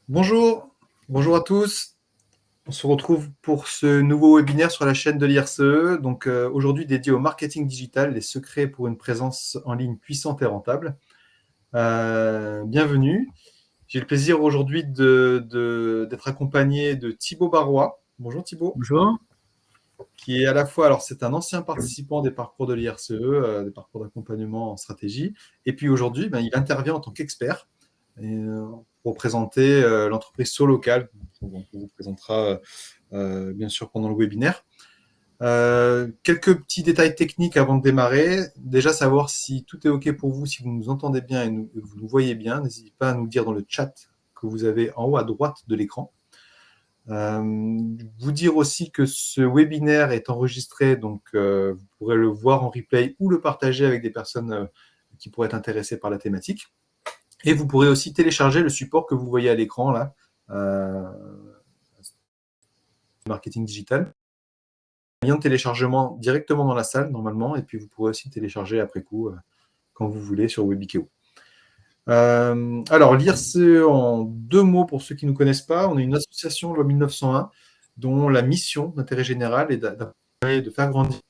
Bonjour à tous. On se retrouve pour ce nouveau webinaire sur la chaîne de l'IRCE. Donc aujourd'hui dédié au marketing digital, les secrets pour une présence en ligne puissante et rentable. Bienvenue. J'ai le plaisir aujourd'hui d'être accompagné de Thibaut Barrois. Bonjour Thibaut, Bonjour. qui est à la fois, alors c'est un ancien participant des parcours de l'IRCE, des parcours d'accompagnement en stratégie, et puis aujourd'hui, il intervient en tant qu'expert pour présenter l'entreprise Solocal, qu'on vous présentera bien sûr pendant le webinaire. Quelques petits détails techniques avant de démarrer. Déjà savoir si tout est OK pour vous, si vous nous entendez bien et vous nous voyez bien. N'hésitez pas à nous dire dans le chat que vous avez en haut à droite de l'écran. Vous dire aussi que ce webinaire est enregistré, donc vous pourrez le voir en replay ou le partager avec des personnes qui pourraient être intéressées par la thématique. Et vous pourrez aussi télécharger le support que vous voyez à l'écran là, marketing digital. Lien de téléchargement directement dans la salle normalement, et puis vous pourrez aussi télécharger après coup quand vous voulez sur Webikeo. Alors, l'IRCE en deux mots pour ceux qui ne nous connaissent pas. On est une association loi 1901 dont la mission d'intérêt général est de faire grandir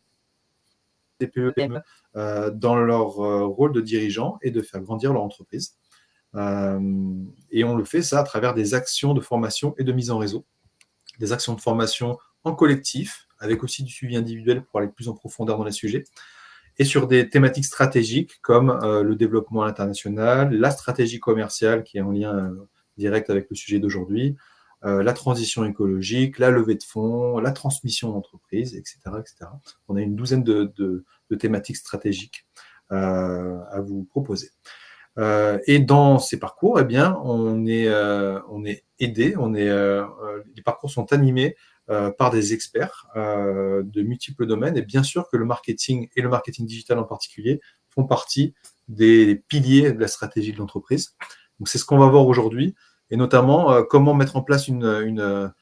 les TPE dans leur rôle de dirigeant et de faire grandir leur entreprise. Et on le fait ça à travers des actions de formation et de mise en réseau. Des actions de formation en collectif, avec aussi du suivi individuel pour aller plus en profondeur dans les sujets, et sur des thématiques stratégiques comme le développement à l'international, la stratégie commerciale qui est en lien direct avec le sujet d'aujourd'hui, la transition écologique, la levée de fonds, la transmission d'entreprise, etc., etc. On a une douzaine de thématiques stratégiques à vous proposer. Et dans ces parcours, eh bien, on est aidé, les parcours sont animés par des experts de multiples domaines, et bien sûr que le marketing et le marketing digital en particulier font partie des piliers de la stratégie de l'entreprise. Donc c'est ce qu'on va voir aujourd'hui, et notamment comment mettre en place une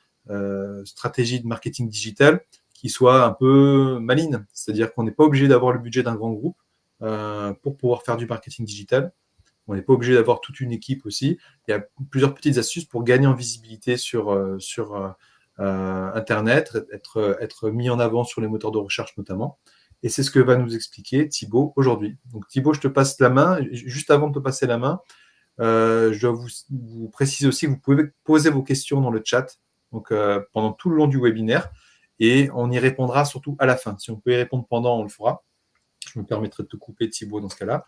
stratégie de marketing digital qui soit un peu maligne, c'est-à-dire qu'on n'est pas obligé d'avoir le budget d'un grand groupe pour pouvoir faire du marketing digital. On n'est pas obligé d'avoir toute une équipe aussi. Il y a plusieurs petites astuces pour gagner en visibilité sur Internet, être mis en avant sur les moteurs de recherche notamment. Et c'est ce que va nous expliquer Thibaut aujourd'hui. Donc Thibaut, je te passe la main. Juste avant de te passer la main, je dois vous préciser aussi que vous pouvez poser vos questions dans le chat donc, pendant tout le long du webinaire, et on y répondra surtout à la fin. Si on peut y répondre pendant, on le fera. Je me permettrai de te couper, Thibaut, dans ce cas-là.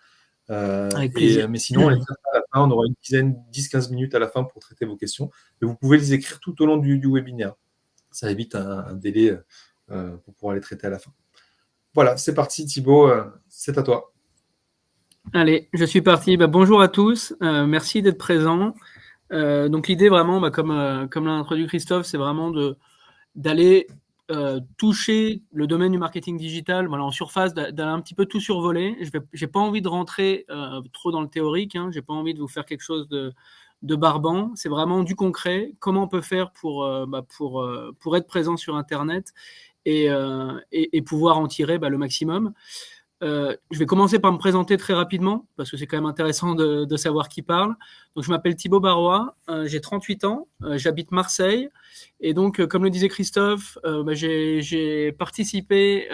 Avec plaisir. Mais sinon, on les traitera à la fin. On aura une dizaine, 10-15 minutes à la fin pour traiter vos questions. Et vous pouvez les écrire tout au long du webinaire. Ça évite un délai pour pouvoir les traiter à la fin. Voilà, c'est parti, Thibaut. C'est à toi. Allez, je suis parti. Bonjour à tous. Merci d'être présents. Donc l'idée vraiment, comme l'a introduit Christophe, c'est vraiment d'aller toucher le domaine du marketing digital, voilà, en surface, d'aller un petit peu tout survoler. J'ai pas envie de rentrer trop dans le théorique. J'ai pas envie de vous faire quelque chose de barbant. C'est vraiment du concret. Comment on peut faire pour être présent sur Internet et pouvoir en tirer le maximum. Je vais commencer par me présenter très rapidement, parce que c'est quand même intéressant de savoir qui parle. Donc, je m'appelle Thibaut Barrois, j'ai 38 ans, j'habite Marseille. Et donc, comme le disait Christophe, j'ai participé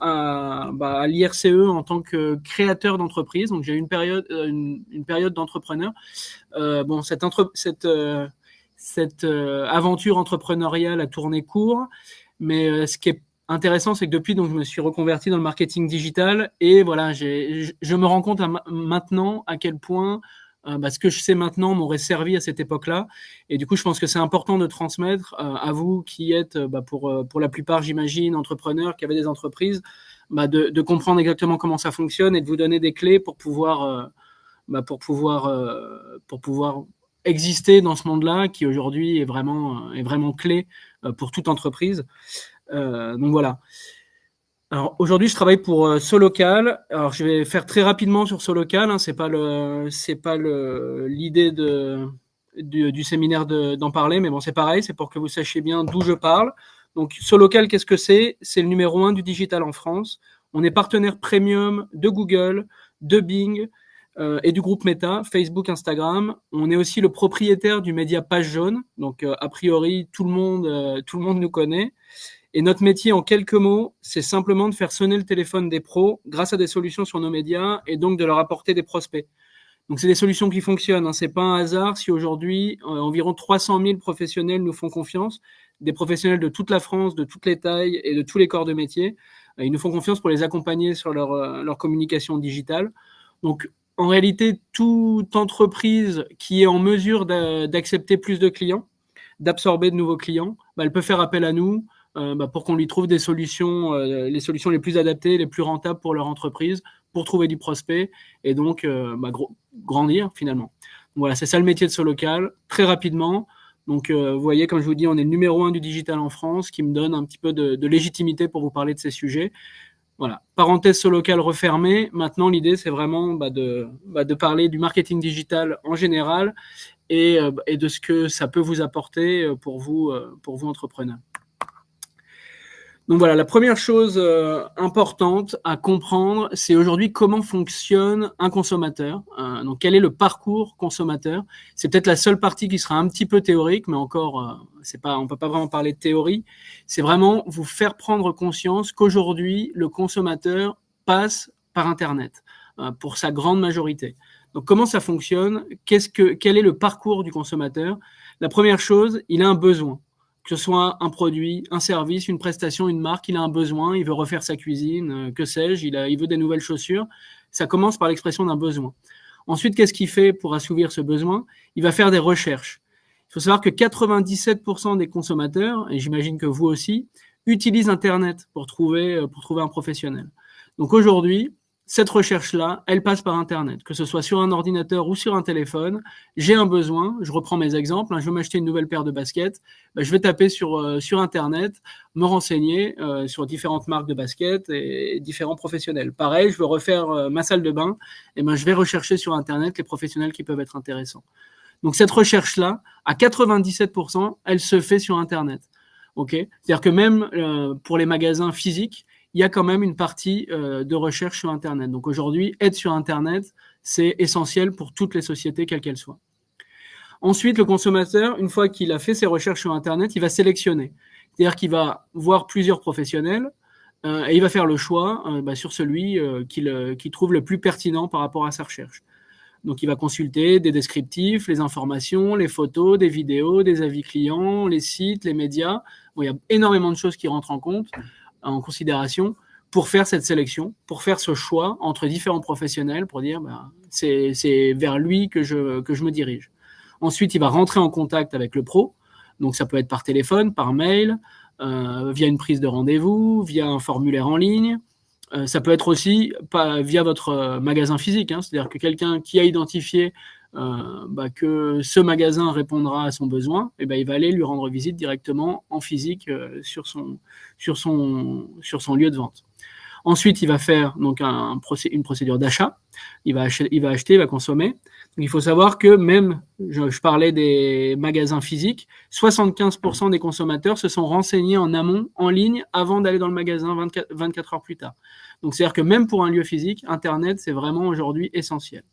à l'IRCE en tant que créateur d'entreprise. Donc, j'ai eu une période d'entrepreneur. Cette aventure entrepreneuriale a tourné court, mais ce qui est intéressant, c'est que depuis, donc, je me suis reconverti dans le marketing digital, et voilà, je me rends compte maintenant à quel point ce que je sais maintenant m'aurait servi à cette époque-là. Et du coup, je pense que c'est important de transmettre à vous qui êtes, pour la plupart, j'imagine, entrepreneurs, qui avez des entreprises, de comprendre exactement comment ça fonctionne et de vous donner des clés pour pouvoir exister dans ce monde-là qui aujourd'hui est vraiment clé pour toute entreprise. Donc voilà. Alors aujourd'hui, je travaille pour Solocal. Alors je vais faire très rapidement sur Solocal. C'est pas l'idée du séminaire d'en parler, mais bon, c'est pareil. C'est pour que vous sachiez bien d'où je parle. Donc Solocal, qu'est-ce que c'est ? C'est le numéro 1 du digital en France. On est partenaire premium de Google, de Bing, et du groupe Meta, Facebook, Instagram. On est aussi le propriétaire du média Page Jaune. Donc, a priori, tout le monde nous connaît. Et notre métier, en quelques mots, c'est simplement de faire sonner le téléphone des pros grâce à des solutions sur nos médias et donc de leur apporter des prospects. Donc, c'est des solutions qui fonctionnent. Hein. C'est pas un hasard si aujourd'hui, environ 300 000 professionnels nous font confiance, des professionnels de toute la France, de toutes les tailles et de tous les corps de métier. Ils nous font confiance pour les accompagner sur leur communication digitale. Donc, en réalité, toute entreprise qui est en mesure d'accepter plus de clients, d'absorber de nouveaux clients, elle peut faire appel à nous pour qu'on lui trouve des solutions, les solutions les plus adaptées, les plus rentables pour leur entreprise, pour trouver du prospect et donc grandir finalement. Donc, voilà, c'est ça le métier de Solocal, très rapidement. Donc, vous voyez, comme je vous dis, on est le numéro 1 du digital en France, qui me donne un petit peu de légitimité pour vous parler de ces sujets. Voilà, parenthèse Solocal refermée. Maintenant, l'idée, c'est vraiment de parler du marketing digital en général et de ce que ça peut vous apporter pour vous entrepreneurs. Donc voilà, la première chose importante à comprendre, c'est aujourd'hui comment fonctionne un consommateur. Donc quel est le parcours consommateur? C'est peut-être la seule partie qui sera un petit peu théorique, mais encore, on peut pas vraiment parler de théorie. C'est vraiment vous faire prendre conscience qu'aujourd'hui le consommateur passe par Internet pour sa grande majorité. Donc comment ça fonctionne? Quel est le parcours du consommateur? La première chose, il a un besoin. Que ce soit un produit, un service, une prestation, une marque, il a un besoin, il veut refaire sa cuisine, que sais-je, il veut des nouvelles chaussures. Ça commence par l'expression d'un besoin. Ensuite, qu'est-ce qu'il fait pour assouvir ce besoin? Il va faire des recherches. Il faut savoir que 97% des consommateurs, et j'imagine que vous aussi, utilisent Internet pour trouver un professionnel. Donc aujourd'hui, cette recherche-là, elle passe par Internet, que ce soit sur un ordinateur ou sur un téléphone. J'ai un besoin, je reprends mes exemples, je veux m'acheter une nouvelle paire de baskets, je vais taper sur Internet, me renseigner sur différentes marques de baskets et différents professionnels. Pareil, je veux refaire ma salle de bain, je vais rechercher sur Internet les professionnels qui peuvent être intéressants. Donc cette recherche-là, à 97%, elle se fait sur Internet. Okay ? C'est-à-dire que même pour les magasins physiques, il y a quand même une partie de recherche sur Internet. Donc aujourd'hui, être sur Internet, c'est essentiel pour toutes les sociétés, quelles qu'elles soient. Ensuite, le consommateur, une fois qu'il a fait ses recherches sur Internet, il va sélectionner. C'est-à-dire qu'il va voir plusieurs professionnels et il va faire le choix sur celui qu'il trouve le plus pertinent par rapport à sa recherche. Donc, il va consulter des descriptifs, les informations, les photos, des vidéos, des avis clients, les sites, les médias. Bon, il y a énormément de choses qui rentrent en considération pour faire cette sélection, pour faire ce choix entre différents professionnels, pour dire c'est vers lui que je me dirige. Ensuite, il va rentrer en contact avec le pro. Donc, ça peut être par téléphone, par mail, via une prise de rendez-vous, via un formulaire en ligne. Ça peut être aussi via votre magasin physique. C'est-à-dire que quelqu'un qui a identifié que ce magasin répondra à son besoin, il va aller lui rendre visite directement en physique sur son lieu de vente. Ensuite, il va faire donc une procédure d'achat. Il va acheter, il va consommer. Donc, il faut savoir que même, je parlais des magasins physiques, 75% des consommateurs se sont renseignés en amont, en ligne, avant d'aller dans le magasin 24 heures plus tard. Donc, c'est-à-dire que même pour un lieu physique, Internet, c'est vraiment aujourd'hui essentiel.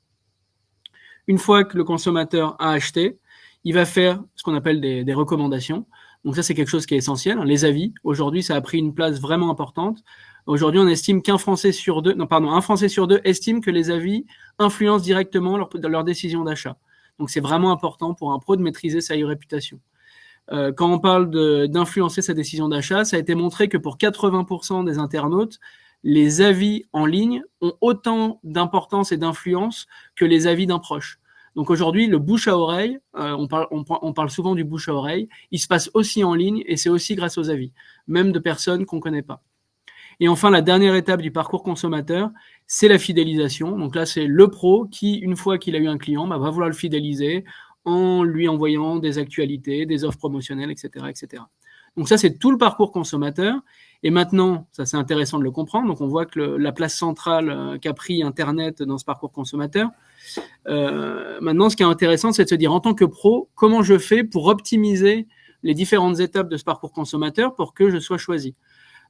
Une fois que le consommateur a acheté, il va faire ce qu'on appelle des recommandations. Donc ça, c'est quelque chose qui est essentiel. Les avis, aujourd'hui, ça a pris une place vraiment importante. Aujourd'hui, on estime un Français sur deux estime que les avis influencent directement leur décision d'achat. Donc c'est vraiment important pour un pro de maîtriser sa réputation. Quand on parle d'influencer sa décision d'achat, ça a été montré que pour 80% des internautes, les avis en ligne ont autant d'importance et d'influence que les avis d'un proche. Donc aujourd'hui, le bouche à oreille, on parle souvent du bouche à oreille, il se passe aussi en ligne et c'est aussi grâce aux avis, même de personnes qu'on ne connaît pas. Et enfin, la dernière étape du parcours consommateur, c'est la fidélisation. Donc là, c'est le pro qui, une fois qu'il a eu un client, va vouloir le fidéliser en lui envoyant des actualités, des offres promotionnelles, etc., etc. Donc ça, c'est tout le parcours consommateur. Et maintenant, ça c'est intéressant de le comprendre. Donc on voit que la place centrale qu'a pris Internet dans ce parcours consommateur. Maintenant, ce qui est intéressant, c'est de se dire en tant que pro, comment je fais pour optimiser les différentes étapes de ce parcours consommateur pour que je sois choisi.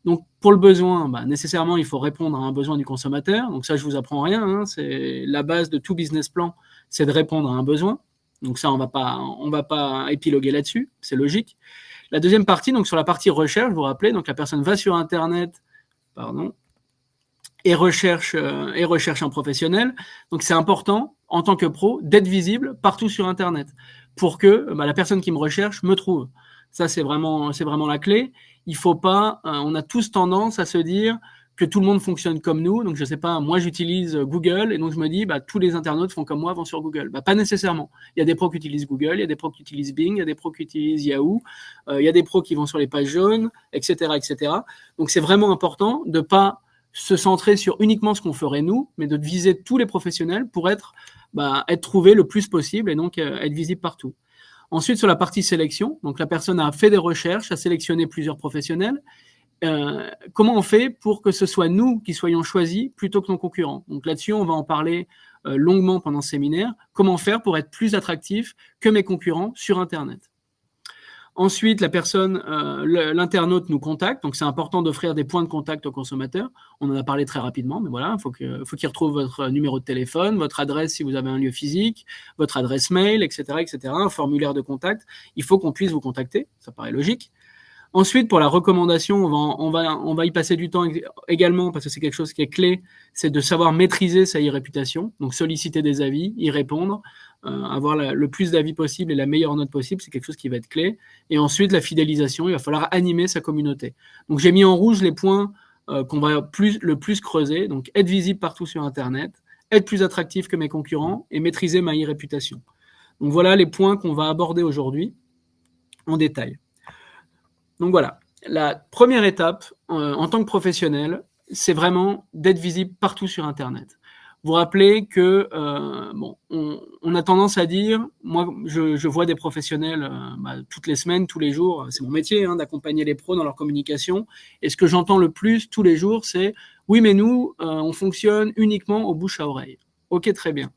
Donc, pour le besoin, nécessairement, il faut répondre à un besoin du consommateur. Donc ça, je vous apprends rien, hein. C'est la base de tout business plan, c'est de répondre à un besoin. Donc ça, on va pas épiloguer là-dessus, c'est logique. La deuxième partie, donc sur la partie recherche, vous vous rappelez, donc la personne va sur Internet, et recherche un professionnel. Donc c'est important, en tant que pro, d'être visible partout sur Internet pour que la personne qui me recherche me trouve. Ça, c'est vraiment la clé. Il faut pas, on a tous tendance à se dire que tout le monde fonctionne comme nous. Donc, je sais pas, moi, j'utilise Google et donc je me dis, tous les internautes font comme moi, vont sur Google. Pas nécessairement. Il y a des pros qui utilisent Google, il y a des pros qui utilisent Bing, il y a des pros qui utilisent Yahoo, il y a des pros qui vont sur les pages jaunes, etc., etc. Donc, c'est vraiment important de pas se centrer sur uniquement ce qu'on ferait nous, mais de viser tous les professionnels pour être trouvé le plus possible et donc être visible partout. Ensuite, sur la partie sélection, donc la personne a fait des recherches, a sélectionné plusieurs professionnels. Comment on fait pour que ce soit nous qui soyons choisis plutôt que nos concurrents? Donc là-dessus, on va en parler longuement pendant ce séminaire. Comment faire pour être plus attractif que mes concurrents sur Internet? Ensuite, la personne, l'internaute nous contacte. Donc, c'est important d'offrir des points de contact aux consommateurs. On en a parlé très rapidement, mais voilà, il faut qu'il retrouve votre numéro de téléphone, votre adresse si vous avez un lieu physique, votre adresse mail, etc., etc., un formulaire de contact. Il faut qu'on puisse vous contacter. Ça paraît logique. Ensuite, pour la recommandation, on va y passer du temps également parce que c'est quelque chose qui est clé, c'est de savoir maîtriser sa e-réputation, donc solliciter des avis, y répondre, avoir le plus d'avis possible et la meilleure note possible, c'est quelque chose qui va être clé. Et ensuite, la fidélisation, il va falloir animer sa communauté. Donc, j'ai mis en rouge les points qu'on va le plus creuser, donc être visible partout sur Internet, être plus attractif que mes concurrents et maîtriser ma e-réputation. Donc, voilà les points qu'on va aborder aujourd'hui en détail. Donc voilà, la première étape en tant que professionnel, c'est vraiment d'être visible partout sur Internet. Vous rappelez que on a tendance à dire, moi je vois des professionnels toutes les semaines, tous les jours, c'est mon métier d'accompagner les pros dans leur communication, et ce que j'entends le plus tous les jours, c'est « oui mais nous, on fonctionne uniquement au bouche à oreille ». Ok, très bien.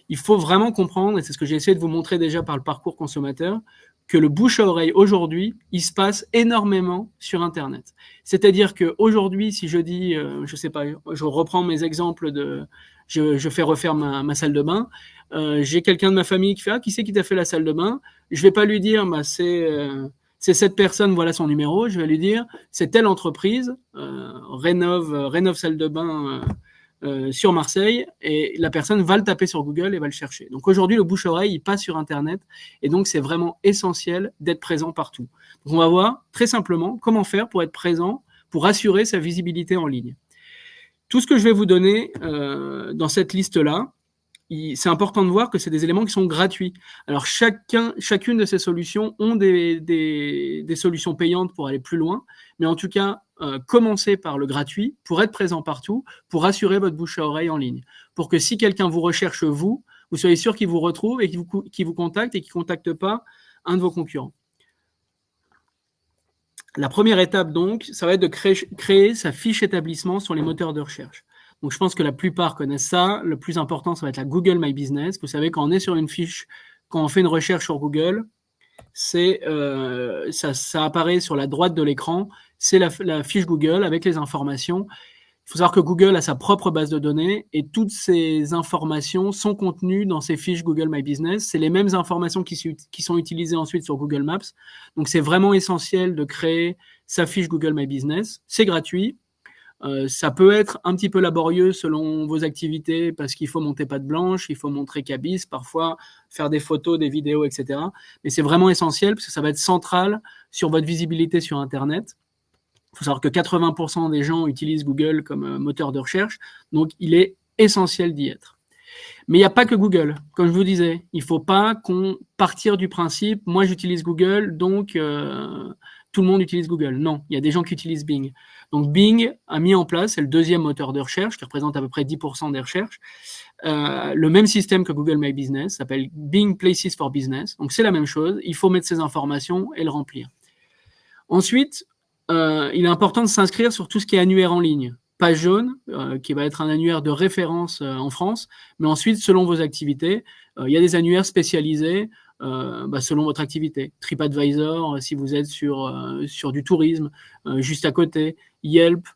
Il faut vraiment comprendre, et c'est ce que j'ai essayé de vous montrer déjà par le parcours consommateur, que le bouche à oreille aujourd'hui, il se passe énormément sur Internet. C'est-à-dire qu'aujourd'hui, si je dis, je sais pas, je reprends mes exemples je fais refaire ma salle de bain, j'ai quelqu'un de ma famille qui fait, qui c'est qui t'a fait la salle de bain? Je vais pas lui dire, c'est cette personne, voilà son numéro. Je vais lui dire, c'est telle entreprise, rénove salle de bain, sur Marseille, et la personne va le taper sur Google et va le chercher. Donc aujourd'hui, le bouche-oreille, il passe sur Internet, et donc c'est vraiment essentiel d'être présent partout. Donc on va voir très simplement comment faire pour être présent, pour assurer sa visibilité en ligne. Tout ce que je vais vous donner dans cette liste-là, c'est important de voir que c'est des éléments qui sont gratuits. Alors chacune de ces solutions ont des solutions payantes pour aller plus loin, mais en tout cas, commencez par le gratuit pour être présent partout, pour assurer votre bouche à oreille en ligne, pour que si quelqu'un vous recherche vous soyez sûr qu'il vous retrouve et qu'il vous contacte et qu'il ne contacte pas un de vos concurrents. La première étape, donc, ça va être de créer sa fiche établissement sur les moteurs de recherche. Donc, je pense que la plupart connaissent ça. Le plus important, ça va être la Google My Business. Vous savez, quand on est sur une fiche, quand on fait une recherche sur Google, ça apparaît sur la droite de l'écran. C'est la fiche Google avec les informations. Il faut savoir que Google a sa propre base de données et toutes ces informations sont contenues dans ces fiches Google My Business. C'est les mêmes informations qui sont utilisées ensuite sur Google Maps. Donc, c'est vraiment essentiel de créer sa fiche Google My Business. C'est gratuit. Ça peut être un petit peu laborieux selon vos activités parce qu'il faut monter patte blanche, il faut montrer cabis, parfois faire des photos, des vidéos, etc. Mais c'est vraiment essentiel parce que ça va être central sur votre visibilité sur Internet. Il faut savoir que 80% des gens utilisent Google comme moteur de recherche, donc il est essentiel d'y être. Mais il n'y a pas que Google, comme je vous disais. Il ne faut pas qu'on partir du principe, moi j'utilise Google, donc tout le monde utilise Google. Non, il y a des gens qui utilisent Bing. Donc Bing a mis en place, c'est le deuxième moteur de recherche, qui représente à peu près 10% des recherches, le même système que Google My Business, s'appelle Bing Places for Business. Donc c'est la même chose, il faut mettre ces informations et le remplir. Ensuite, il est important de s'inscrire sur tout ce qui est annuaire en ligne. Page jaune, qui va être un annuaire de référence en France, mais ensuite, selon vos activités, il y a des annuaires spécialisés selon votre activité. TripAdvisor, si vous êtes sur du tourisme, juste à côté. Yelp,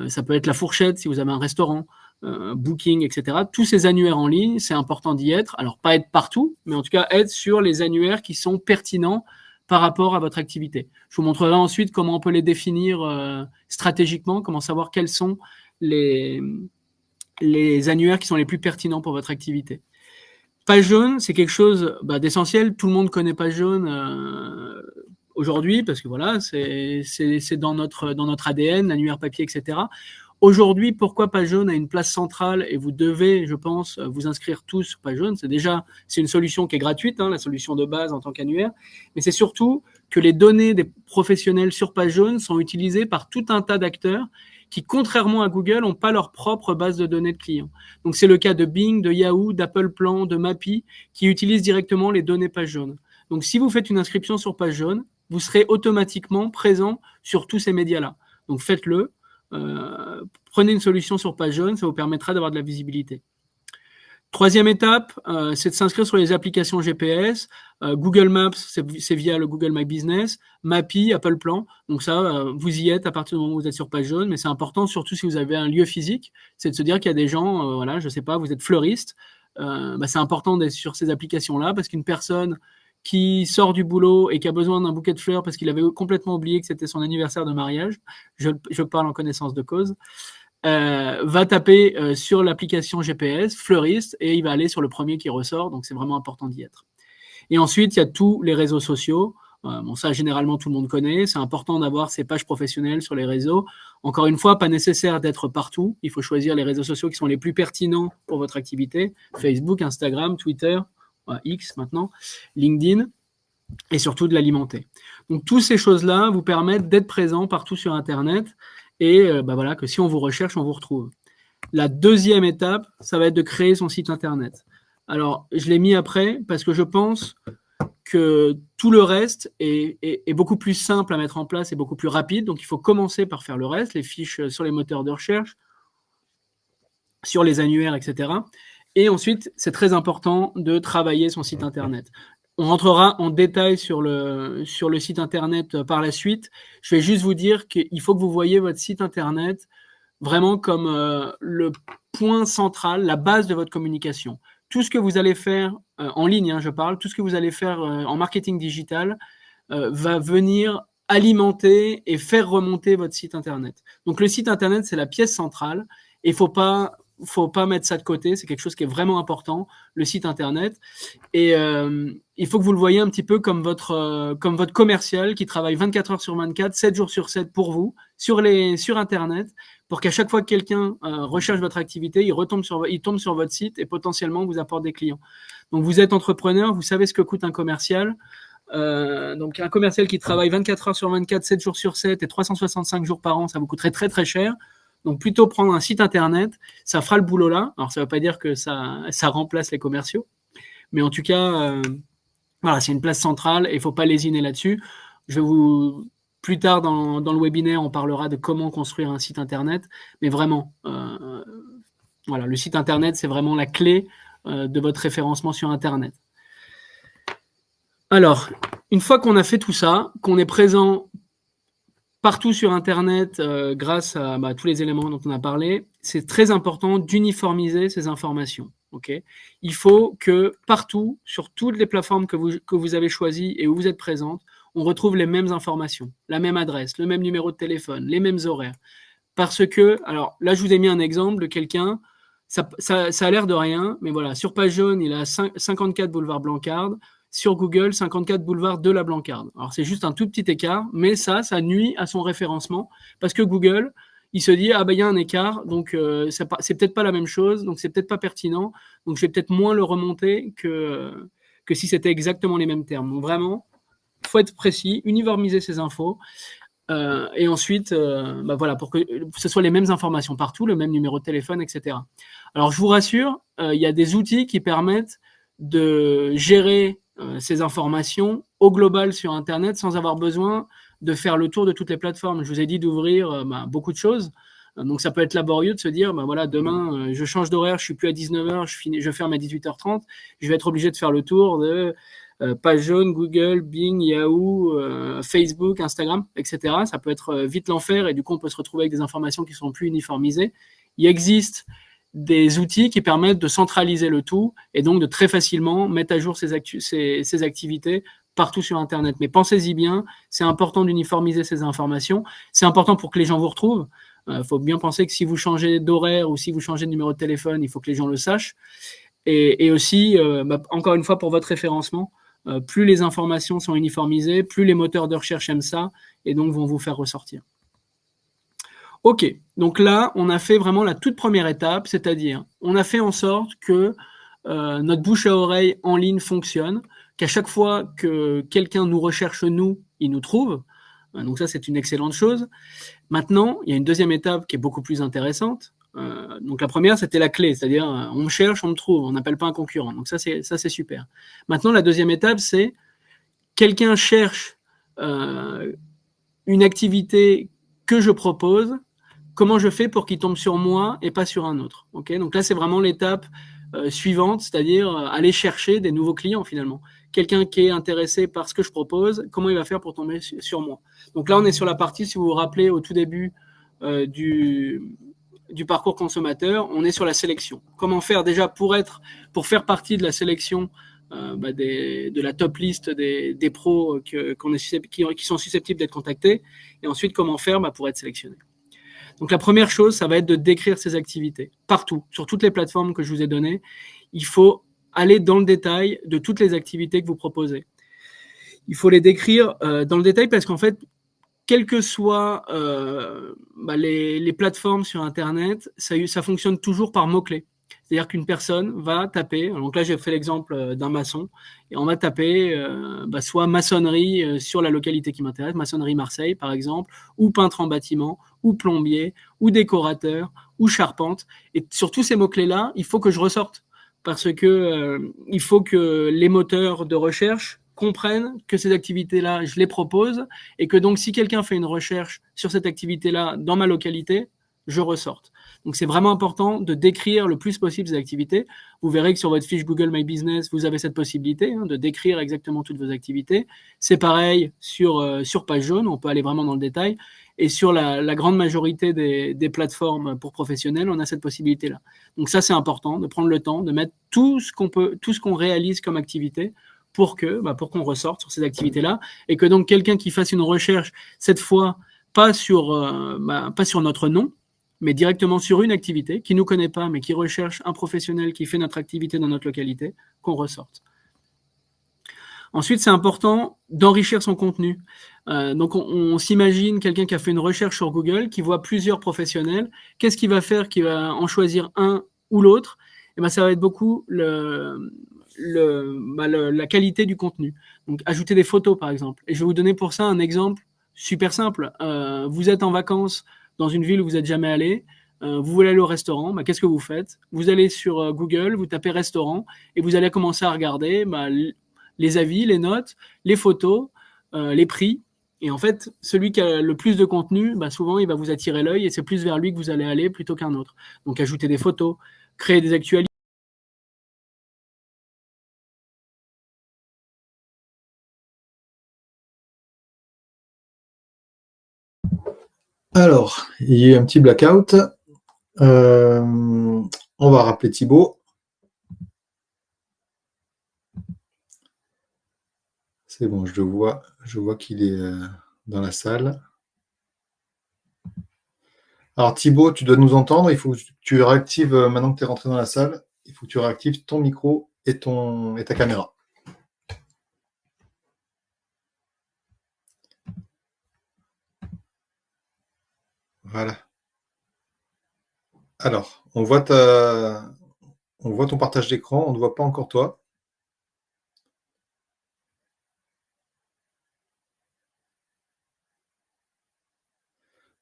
ça peut être La Fourchette si vous avez un restaurant, Booking, etc. Tous ces annuaires en ligne, c'est important d'y être. Alors, pas être partout, mais en tout cas, être sur les annuaires qui sont pertinents par rapport à votre activité. Je vous montrerai ensuite comment on peut les définir stratégiquement, comment savoir quels sont les annuaires qui sont les plus pertinents pour votre activité. Page jaune, c'est quelque chose d'essentiel. Tout le monde connaît Page jaune aujourd'hui parce que voilà, c'est dans notre ADN, l'annuaire papier, etc. Aujourd'hui, pourquoi Page jaune a une place centrale et vous devez, je pense, vous inscrire tous sur Page jaune. C'est une solution qui est gratuite, la solution de base en tant qu'annuaire, mais c'est surtout que les données des professionnels sur Page jaune sont utilisées par tout un tas d'acteurs qui, contrairement à Google, n'ont pas leur propre base de données de clients. Donc, c'est le cas de Bing, de Yahoo, d'Apple Plan, de Mappy, qui utilisent directement les données Page jaune. Donc, si vous faites une inscription sur Page jaune, vous serez automatiquement présent sur tous ces médias-là. Donc, faites-le. Prenez une solution sur Page jaune, ça vous permettra d'avoir de la visibilité. Troisième étape, c'est de s'inscrire sur les applications GPS. Google Maps, c'est via le Google My Business. Mappy, Apple Plan. Donc ça, vous y êtes à partir du moment où vous êtes sur Page jaune. Mais c'est important, surtout si vous avez un lieu physique, c'est de se dire qu'il y a des gens, je sais pas, vous êtes fleuriste. C'est important d'être sur ces applications-là parce qu'une personne qui sort du boulot et qui a besoin d'un bouquet de fleurs parce qu'il avait complètement oublié que c'était son anniversaire de mariage, je parle en connaissance de cause, va taper sur l'application GPS, fleuriste, et il va aller sur le premier qui ressort, donc c'est vraiment important d'y être. Et ensuite, il y a tous les réseaux sociaux. Ça, généralement, tout le monde connaît. C'est important d'avoir ses pages professionnelles sur les réseaux. Encore une fois, pas nécessaire d'être partout. Il faut choisir les réseaux sociaux qui sont les plus pertinents pour votre activité. Facebook, Instagram, Twitter, X maintenant, LinkedIn, et surtout de l'alimenter. Donc, toutes ces choses-là vous permettent d'être présent partout sur Internet et que si on vous recherche, on vous retrouve. La deuxième étape, ça va être de créer son site Internet. Alors, je l'ai mis après parce que je pense que tout le reste est beaucoup plus simple à mettre en place et beaucoup plus rapide. Donc, il faut commencer par faire le reste, les fiches sur les moteurs de recherche, sur les annuaires, etc. Et ensuite, c'est très important de travailler son site Internet. On rentrera en détail sur le site Internet par la suite. Je vais juste vous dire qu'il faut que vous voyez votre site Internet vraiment comme le point central, la base de votre communication. Tout ce que vous allez faire en ligne, je parle, tout ce que vous allez faire en marketing digital va venir alimenter et faire remonter votre site Internet. Donc, le site Internet, c'est la pièce centrale et il faut pas mettre ça de côté, c'est quelque chose qui est vraiment important, le site Internet. Et il faut que vous le voyez un petit peu comme votre commercial qui travaille 24 heures sur 24, 7 jours sur 7 pour vous, sur Internet, pour qu'à chaque fois que quelqu'un recherche votre activité, il tombe sur votre site et potentiellement vous apporte des clients. Donc vous êtes entrepreneur, vous savez ce que coûte un commercial. Donc un commercial qui travaille 24 heures sur 24, 7 jours sur 7 et 365 jours par an, ça vous coûterait très très cher. Donc plutôt prendre un site Internet, ça fera le boulot là. Alors ça ne veut pas dire que ça remplace les commerciaux, mais en tout cas, c'est une place centrale et il ne faut pas lésiner là-dessus. Plus tard dans le webinaire, on parlera de comment construire un site Internet, mais vraiment, le site Internet, c'est vraiment la clé de votre référencement sur Internet. Alors, une fois qu'on a fait tout ça, qu'on est présent partout sur Internet, grâce à tous les éléments dont on a parlé, c'est très important d'uniformiser ces informations. Okay, il faut que partout, sur toutes les plateformes que vous avez choisies et où vous êtes présente, on retrouve les mêmes informations, la même adresse, le même numéro de téléphone, les mêmes horaires. Parce que, alors là, je vous ai mis un exemple de quelqu'un, ça a l'air de rien, mais voilà, sur Page jaune, il a 54 boulevard Blancarde. Sur Google, 54 boulevard de la Blancarde. Alors, c'est juste un tout petit écart, mais ça nuit à son référencement parce que Google, il se dit, il y a un écart, donc c'est peut-être pas la même chose, donc c'est peut-être pas pertinent, donc je vais peut-être moins le remonter que si c'était exactement les mêmes termes. Donc, vraiment, il faut être précis, uniformiser ces infos, et ensuite, pour que ce soit les mêmes informations partout, le même numéro de téléphone, etc. Alors, je vous rassure, il y a des outils qui permettent de gérer ces informations au global sur Internet sans avoir besoin de faire le tour de toutes les plateformes. Je vous ai dit d'ouvrir beaucoup de choses. Donc, ça peut être laborieux de se dire, demain, je change d'horaire, je suis plus à 19h, je ferme à 18h30. Je vais être obligé de faire le tour de page jaune, Google, Bing, Yahoo, Facebook, Instagram, etc. Ça peut être vite l'enfer et du coup on peut se retrouver avec des informations qui sont plus uniformisées. Il existe des outils qui permettent de centraliser le tout et donc de très facilement mettre à jour ces activités partout sur Internet. Mais pensez-y bien, c'est important d'uniformiser ces informations. C'est important pour que les gens vous retrouvent. Faut bien penser que si vous changez d'horaire ou si vous changez de numéro de téléphone, il faut que les gens le sachent. Et aussi, encore une fois, pour votre référencement, plus les informations sont uniformisées, plus les moteurs de recherche aiment ça et donc vont vous faire ressortir. Ok, donc là, on a fait vraiment la toute première étape, c'est-à-dire on a fait en sorte que notre bouche à oreille en ligne fonctionne, qu'à chaque fois que quelqu'un nous recherche, nous, il nous trouve. Donc ça, c'est une excellente chose. Maintenant, il y a une deuxième étape qui est beaucoup plus intéressante. Donc la première, c'était la clé, c'est-à-dire on me cherche, on me trouve, on n'appelle pas un concurrent. Donc ça, c'est super. Maintenant, la deuxième étape, c'est quelqu'un cherche une activité que je propose. Comment je fais pour qu'il tombe sur moi et pas sur un autre. Okay, donc là, c'est vraiment l'étape suivante, c'est-à-dire aller chercher des nouveaux clients finalement. Quelqu'un qui est intéressé par ce que je propose, comment il va faire pour tomber sur moi. Donc là, on est sur la partie, si vous vous rappelez, au tout début du parcours consommateur, on est sur la sélection. Comment faire déjà pour faire partie de la sélection de la top liste des pros qui sont susceptibles d'être contactés, et ensuite comment faire pour être sélectionné. Donc la première chose, ça va être de décrire ces activités partout, sur toutes les plateformes que je vous ai données. Il faut aller dans le détail de toutes les activités que vous proposez. Il faut les décrire dans le détail parce qu'en fait, quelles que soient les plateformes sur Internet, ça fonctionne toujours par mots-clés. C'est-à-dire qu'une personne va taper, donc là j'ai fait l'exemple d'un maçon, et on va taper soit maçonnerie sur la localité qui m'intéresse, maçonnerie Marseille par exemple, ou peintre en bâtiment, ou plombier, ou décorateur, ou charpente. Et sur tous ces mots-clés-là, il faut que je ressorte, parce que il faut que les moteurs de recherche comprennent que ces activités-là, je les propose, et que donc si quelqu'un fait une recherche sur cette activité-là dans ma localité, je ressorte. Donc c'est vraiment important de décrire le plus possible ces activités. Vous verrez que sur votre fiche Google My Business, vous avez cette possibilité de décrire exactement toutes vos activités. C'est pareil sur page jaune, on peut aller vraiment dans le détail. Et sur la grande majorité des plateformes pour professionnels, on a cette possibilité-là. Donc ça, c'est important de prendre le temps de mettre tout ce qu'on réalise comme activité pour qu'on ressorte sur ces activités-là et que donc quelqu'un qui fasse une recherche cette fois pas sur notre nom, mais directement sur une activité qui nous connaît pas, mais qui recherche un professionnel qui fait notre activité dans notre localité, qu'on ressorte. Ensuite, c'est important d'enrichir son contenu. Donc, on s'imagine quelqu'un qui a fait une recherche sur Google, qui voit plusieurs professionnels. Qu'est-ce qu'il va faire, qu'il va en choisir un ou l'autre? Et ça va être beaucoup la qualité du contenu. Donc, ajouter des photos, par exemple. Et je vais vous donner pour ça un exemple super simple. Vous êtes en vacances dans une ville où vous n'êtes jamais allé. Vous voulez aller au restaurant, qu'est-ce que vous faites? Vous allez sur Google, vous tapez restaurant et vous allez commencer à regarder les avis, les notes, les photos, les prix. Et en fait, celui qui a le plus de contenu, souvent, il va vous attirer l'œil et c'est plus vers lui que vous allez aller plutôt qu'un autre. Donc, ajouter des photos, créer des actualités. Alors, il y a eu un petit blackout. On va rappeler Thibaut. C'est bon, je vois qu'il est dans la salle. Alors Thibaut, tu dois nous entendre, il faut que tu réactives, maintenant que tu es rentré dans la salle, il faut que tu réactives ton micro et ta caméra. Voilà. Alors, on voit ton partage d'écran, on ne voit pas encore toi.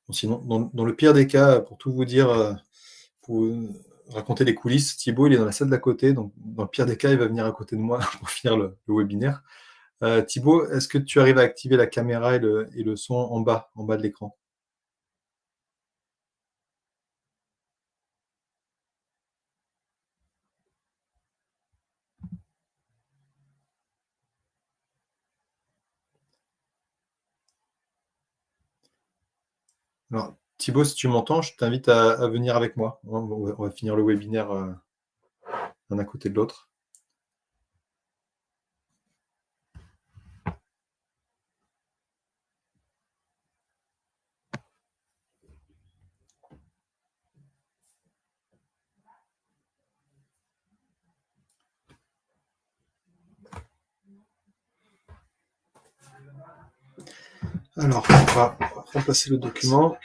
Bon, sinon, dans le pire des cas, pour tout vous dire, pour raconter les coulisses, Thibaut, il est dans la salle d'à côté, donc dans le pire des cas, il va venir à côté de moi pour finir le webinaire. Thibaut, est-ce que tu arrives à activer la caméra et le son en bas de l'écran? Alors, Thibaut, si tu m'entends, je t'invite à venir avec moi. On va finir le webinaire l'un à côté de l'autre. Alors, on va remplacer le document.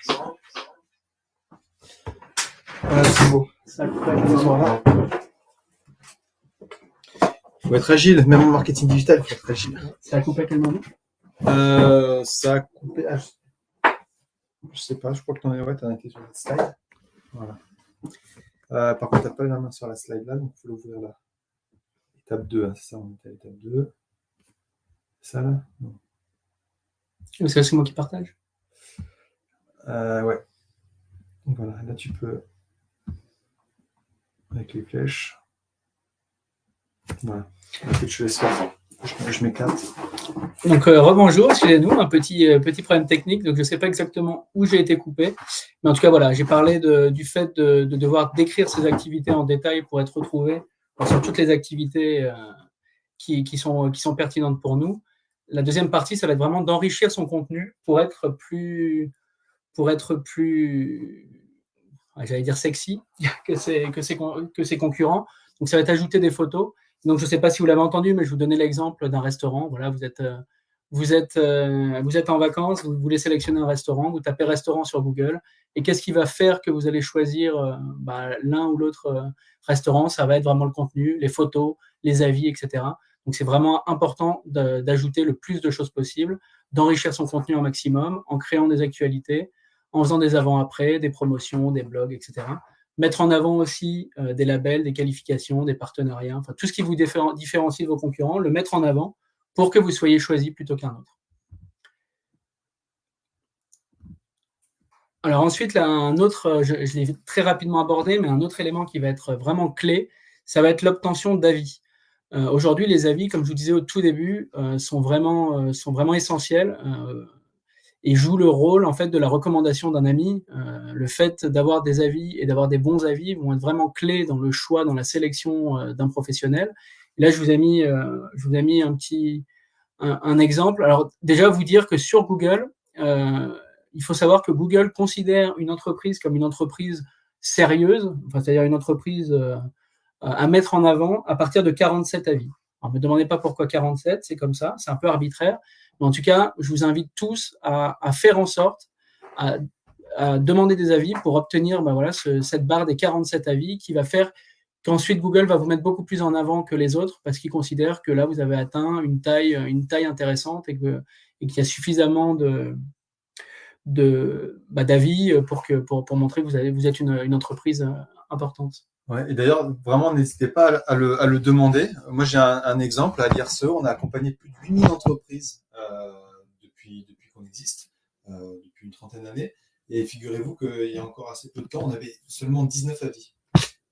Voilà, Thibaut. Il faut être agile, même en marketing digital, il faut être agile. Ça a coupé à quel moment? Ça a coupé. Je sais pas, je crois que tu en as été sur la slide. Voilà. Par contre, tu n'as pas la main sur la slide là, donc il faut l'ouvrir là. Étape 2, hein, c'est ça, on est à l'étape 2. Ça là? Non. C'est moi qui partage. Ouais. Donc voilà, là tu peux. Avec les flèches. Voilà. Écoute, je laisse faire. Je m'écarte. Donc, rebonjour, excusez-nous, un petit problème technique. Donc, je ne sais pas exactement où j'ai été coupé. Mais en tout cas, voilà, j'ai parlé du fait de devoir décrire ces activités en détail pour être retrouvé sur toutes les activités qui sont pertinentes pour nous. La deuxième partie, ça va être vraiment d'enrichir son contenu pour être plus j'allais dire sexy que ses concurrents. Donc, ça va être ajouter des photos. Donc, je ne sais pas si vous l'avez entendu, mais je vous donnais l'exemple d'un restaurant. Voilà, vous êtes en vacances, vous voulez sélectionner un restaurant, vous tapez restaurant sur Google. Et qu'est-ce qui va faire que vous allez choisir l'un ou l'autre restaurant? Ça va être vraiment le contenu, les photos, les avis, etc. Donc, c'est vraiment important d'ajouter le plus de choses possible, d'enrichir son contenu au maximum en créant des actualités, en faisant des avant-après, des promotions, des blogs, etc. Mettre en avant aussi des labels, des qualifications, des partenariats, enfin tout ce qui vous différencie de vos concurrents, le mettre en avant pour que vous soyez choisi plutôt qu'un autre. Alors ensuite, là, un autre, je l'ai très rapidement abordé, mais un autre élément qui va être vraiment clé, ça va être l'obtention d'avis. Aujourd'hui, les avis, comme je vous disais au tout début, sont vraiment essentiels. Et joue le rôle en fait de la recommandation d'un ami. Le fait d'avoir des avis et d'avoir des bons avis vont être vraiment clés dans le choix, dans la sélection d'un professionnel. Et là, je vous ai mis un exemple. Alors déjà, vous dire que sur Google, il faut savoir que Google considère une entreprise comme une entreprise sérieuse, enfin, c'est-à-dire une entreprise à mettre en avant à partir de 47 avis. Alors, ne me demandez pas pourquoi 47, c'est comme ça, c'est un peu arbitraire. Mais en tout cas, je vous invite tous à faire en sorte, à demander des avis pour obtenir cette barre des 47 avis qui va faire qu'ensuite Google va vous mettre beaucoup plus en avant que les autres parce qu'il considère que là, vous avez atteint une taille intéressante et qu'il y a suffisamment d'avis pour montrer que vous êtes une entreprise importante. Ouais, et d'ailleurs, vraiment, n'hésitez pas à le demander. Moi, j'ai un exemple à l'IRSE. On a accompagné plus de 8000 entreprises depuis qu'on existe, depuis une trentaine d'années. Et figurez-vous qu'il y a encore assez peu de temps, on avait seulement 19 avis.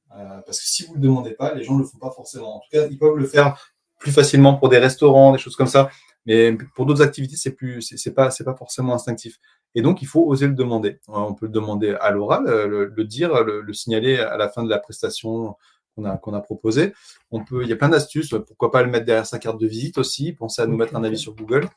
Parce que si vous ne le demandez pas, les gens ne le font pas forcément. En tout cas, ils peuvent le faire plus facilement pour des restaurants, des choses comme ça. Mais pour d'autres activités, c'est pas forcément instinctif. Et donc, il faut oser le demander. On peut le demander à l'oral, le dire, le signaler à la fin de la prestation qu'on a proposée. Il y a plein d'astuces. Pourquoi pas le mettre derrière sa carte de visite aussi. Pensez à nous mettre un avis sur Google.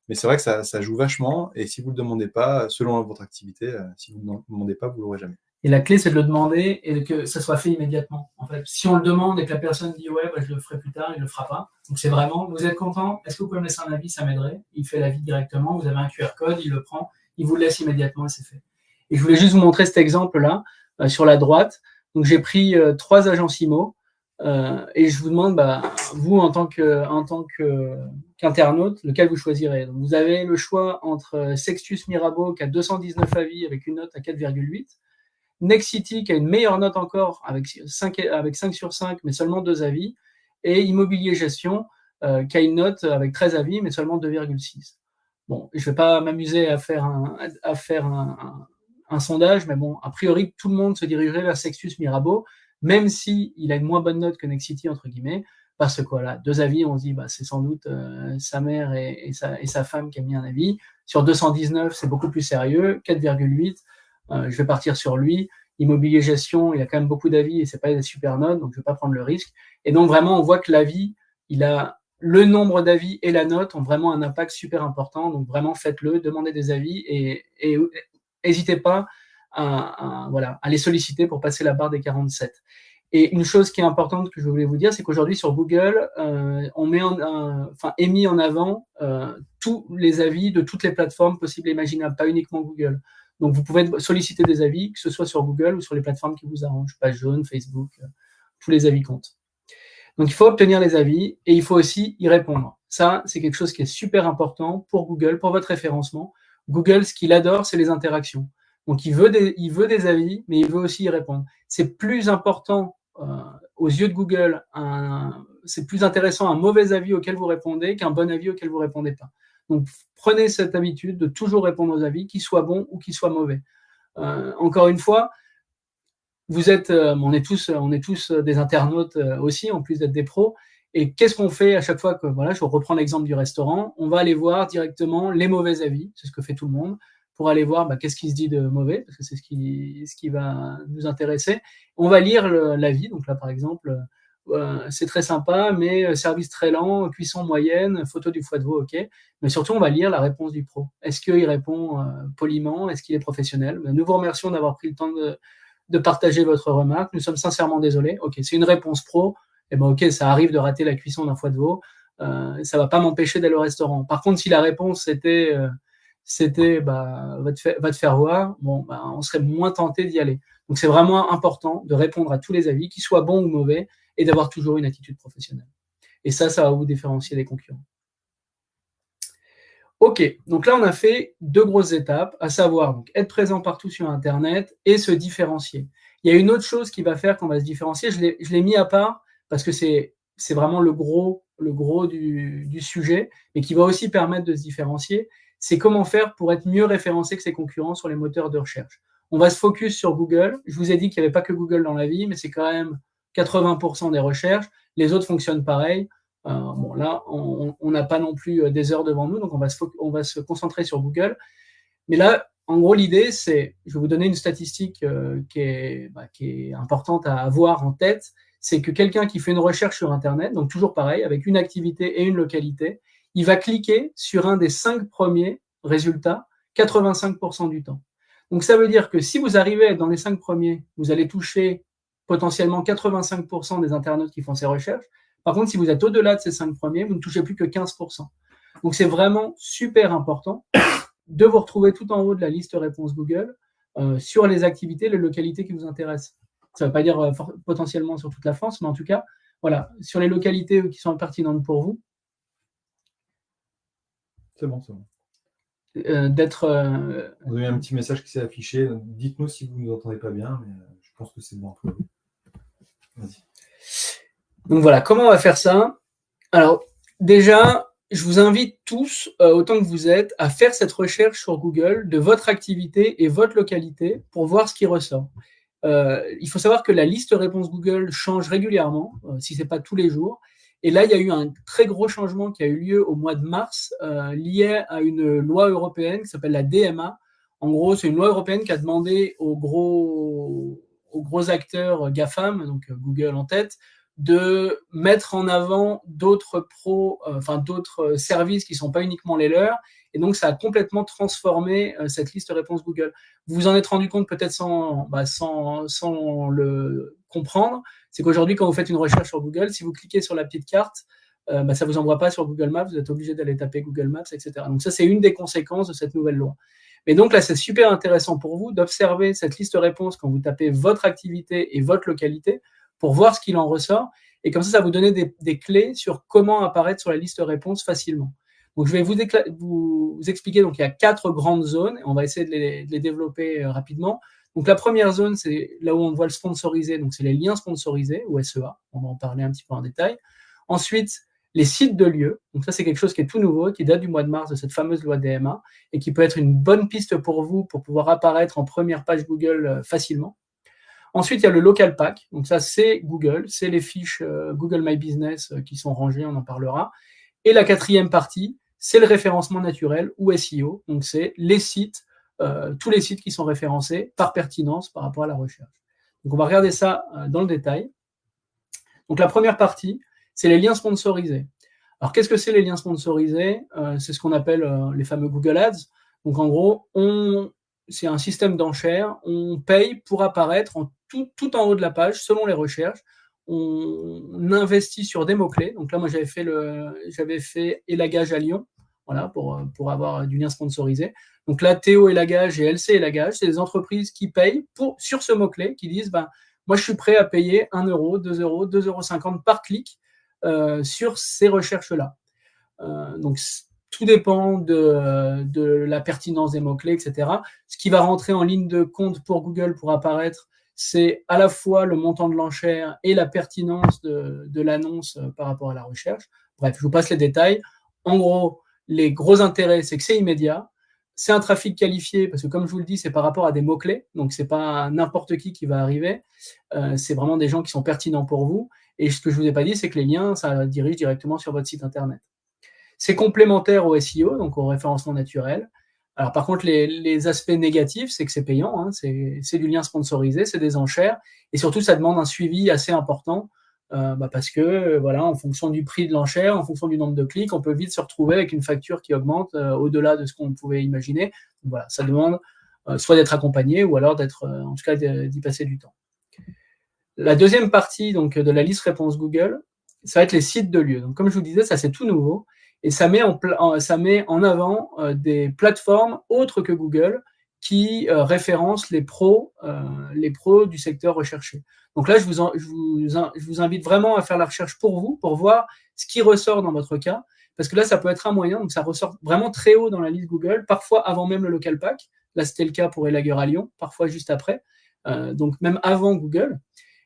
Mais c'est vrai que ça joue vachement. Et si vous ne le demandez pas, selon votre activité, si vous ne le demandez pas, vous ne l'aurez jamais. Et la clé, c'est de le demander et que ça soit fait immédiatement. En fait, si on le demande et que la personne dit ouais, je le ferai plus tard, il le fera pas. Donc c'est vraiment, vous êtes content, est-ce que vous pouvez me laisser un avis, ça m'aiderait. Il fait l'avis directement, vous avez un QR code, il le prend, il vous le laisse immédiatement et c'est fait. Et je voulais juste vous montrer cet exemple-là sur la droite. Donc j'ai pris 3 agences IMO et je vous demande, vous en tant qu'internaute, lequel vous choisirez. Donc, vous avez le choix entre Sextus Mirabeau qui a 219 avis avec une note à 4,8. Nexity qui a une meilleure note encore avec 5 sur 5 mais seulement 2 avis, et Immobilier Gestion qui a une note avec 13 avis mais seulement 2,6. Bon, je ne vais pas m'amuser à faire un sondage, mais bon, a priori tout le monde se dirigerait vers Sextus Mirabeau, même s'il a une moins bonne note que Nexity entre guillemets, parce que voilà, 2 avis, on se dit, c'est sans doute sa mère et sa femme qui a mis un avis. Sur 219, c'est beaucoup plus sérieux, 4,8, je vais partir sur lui. Immobilier gestion, il a quand même beaucoup d'avis et c'est pas des super notes, donc je vais pas prendre le risque. Et donc vraiment, on voit que l'avis, le nombre d'avis et la note ont vraiment un impact super important. Donc vraiment, faites-le, demandez des avis et n'hésitez pas à les solliciter pour passer la barre des 47. Et une chose qui est importante que je voulais vous dire, c'est qu'aujourd'hui sur Google, on est mis en avant tous les avis de toutes les plateformes possibles et imaginables, pas uniquement Google. Donc vous pouvez solliciter des avis, que ce soit sur Google ou sur les plateformes qui vous arrangent, page jaune, Facebook, tous les avis comptent. Donc il faut obtenir les avis et il faut aussi y répondre. Ça, c'est quelque chose qui est super important pour Google, pour votre référencement. Google, ce qu'il adore, c'est les interactions. Donc il veut des avis, mais il veut aussi y répondre. C'est plus important aux yeux de Google, c'est plus intéressant un mauvais avis auquel vous répondez qu'un bon avis auquel vous répondez pas. Donc prenez cette habitude de toujours répondre aux avis, qu'ils soient bons ou qu'ils soient mauvais. Encore une fois, on est tous des internautes aussi, en plus d'être des pros. Et qu'est-ce qu'on fait à chaque fois que, je reprends l'exemple du restaurant, on va aller voir directement les mauvais avis, c'est ce que fait tout le monde, pour aller voir qu'est-ce qui se dit de mauvais, parce que c'est ce qui va nous intéresser. On va lire l'avis, donc là par exemple, c'est très sympa, mais service très lent, cuisson moyenne, photo du foie de veau, ok. Mais surtout, on va lire la réponse du pro. Est-ce qu'il répond poliment? Est-ce qu'il est professionnel? Nous vous remercions d'avoir pris le temps de partager votre remarque. Nous sommes sincèrement désolés. Ok, c'est une réponse pro. Ok, ça arrive de rater la cuisson d'un foie de veau. Ça va pas m'empêcher d'aller au restaurant. Par contre, si la réponse c'était va te faire voir, on serait moins tenté d'y aller. Donc c'est vraiment important de répondre à tous les avis, qu'ils soient bons ou mauvais, et d'avoir toujours une attitude professionnelle. Et ça va vous différencier des concurrents. Ok, donc là on a fait 2 grosses étapes, à savoir être présent partout sur Internet et se différencier. Il y a une autre chose qui va faire qu'on va se différencier, je l'ai mis à part parce que c'est vraiment le gros du sujet, mais qui va aussi permettre de se différencier, c'est comment faire pour être mieux référencé que ses concurrents sur les moteurs de recherche. On va se focus sur Google. Je vous ai dit qu'il n'y avait pas que Google dans la vie, mais c'est quand même 80% des recherches. Les autres fonctionnent pareil. Là, on n'a pas non plus des heures devant nous, donc on va se concentrer sur Google. Mais là, en gros, l'idée, c'est, je vais vous donner une statistique qui est importante à avoir en tête, c'est que quelqu'un qui fait une recherche sur Internet, donc toujours pareil, avec une activité et une localité, il va cliquer sur un des 5 premiers résultats 85% du temps. Donc ça veut dire que si vous arrivez à être dans les 5 premiers, vous allez toucher potentiellement 85% des internautes qui font ces recherches. Par contre, si vous êtes au-delà de ces 5 premiers, vous ne touchez plus que 15%. Donc c'est vraiment super important de vous retrouver tout en haut de la liste réponse Google sur les activités, les localités qui vous intéressent. Ça ne veut pas dire potentiellement sur toute la France, mais en tout cas, voilà, sur les localités qui sont pertinentes pour vous. C'est bon. D'être. On a eu un petit message qui s'est affiché. Dites-nous si vous ne nous entendez pas bien, mais je pense que c'est bon. Vas-y. Donc voilà, comment on va faire ça? Alors, déjà, je vous invite tous, autant que vous êtes, à faire cette recherche sur Google de votre activité et votre localité pour voir ce qui ressort. Il faut savoir que la liste réponse Google change régulièrement, si ce n'est pas tous les jours. Et là, il y a eu un très gros changement qui a eu lieu au mois de mars, lié à une loi européenne qui s'appelle la DMA. En gros, c'est une loi européenne qui a demandé aux gros acteurs GAFAM, donc Google en tête, de mettre en avant d'autres services qui ne sont pas uniquement les leurs. Et donc, ça a complètement transformé cette liste réponse Google. Vous vous en êtes rendu compte peut-être sans le comprendre. C'est qu'aujourd'hui, quand vous faites une recherche sur Google, si vous cliquez sur la petite carte, ça ne vous envoie pas sur Google Maps. Vous êtes obligé d'aller taper Google Maps, etc. Donc ça, c'est une des conséquences de cette nouvelle loi. Mais donc là, c'est super intéressant pour vous d'observer cette liste réponse quand vous tapez votre activité et votre localité pour voir ce qu'il en ressort. Et comme ça va vous donner des clés sur comment apparaître sur la liste réponse facilement. Donc, je vais vous expliquer. Donc, il y a 4 grandes zones. On va essayer de les développer rapidement. Donc, la première zone, c'est là où on voit le sponsorisé. Donc, c'est les liens sponsorisés ou SEA. On va en parler un petit peu en détail. Ensuite, les sites de lieux. Donc, ça, c'est quelque chose qui est tout nouveau, qui date du mois de mars de cette fameuse loi DMA et qui peut être une bonne piste pour vous pour pouvoir apparaître en première page Google facilement. Ensuite, il y a le local pack. Donc ça, c'est Google. C'est les fiches Google My Business qui sont rangées, on en parlera. Et la quatrième partie, c'est le référencement naturel ou SEO. Donc c'est les sites, tous les sites qui sont référencés par pertinence par rapport à la recherche. Donc on va regarder ça dans le détail. Donc la première partie, c'est les liens sponsorisés. Alors qu'est-ce que c'est les liens sponsorisés? C'est ce qu'on appelle les fameux Google Ads. Donc en gros, c'est un système d'enchères. On paye pour apparaître tout en haut de la page selon les recherches. On investit sur des mots-clés. Donc là, moi, j'avais fait Élagage à Lyon, voilà, pour avoir du lien sponsorisé. Donc là, Théo Élagage et LC Élagage, c'est des entreprises qui payent sur ce mot-clé, qui disent, moi, je suis prêt à payer 1 euro, 2 euros, 2,50 € par clic sur ces recherches-là. Donc, tout dépend de la pertinence des mots-clés, etc. Ce qui va rentrer en ligne de compte pour Google pour apparaître, c'est à la fois le montant de l'enchère et la pertinence de l'annonce par rapport à la recherche. Bref, je vous passe les détails. En gros, les gros intérêts, c'est que c'est immédiat. C'est un trafic qualifié, parce que comme je vous le dis, c'est par rapport à des mots-clés. Donc, c'est pas n'importe qui va arriver. C'est vraiment des gens qui sont pertinents pour vous. Et ce que je vous ai pas dit, c'est que les liens, ça dirige directement sur votre site Internet. C'est complémentaire au SEO, donc au référencement naturel. Alors par contre, les aspects négatifs, c'est que c'est payant, hein, c'est du lien sponsorisé, c'est des enchères, et surtout ça demande un suivi assez important, parce que voilà, en fonction du prix de l'enchère, en fonction du nombre de clics, on peut vite se retrouver avec une facture qui augmente au-delà de ce qu'on pouvait imaginer. Donc, voilà, ça demande soit d'être accompagné ou alors d'être, en tout cas, d'y passer du temps. La deuxième partie donc de la liste réponse Google, ça va être les sites de lieux. Donc comme je vous disais, ça c'est tout nouveau. Et ça met en avant des plateformes autres que Google qui référencent les pros du secteur recherché. Donc là, je vous invite vraiment à faire la recherche pour vous, pour voir ce qui ressort dans votre cas, parce que là, ça peut être un moyen. Donc ça ressort vraiment très haut dans la liste Google, parfois avant même le local pack. Là, c'était le cas pour Élagage à Lyon, parfois juste après. Donc même avant Google.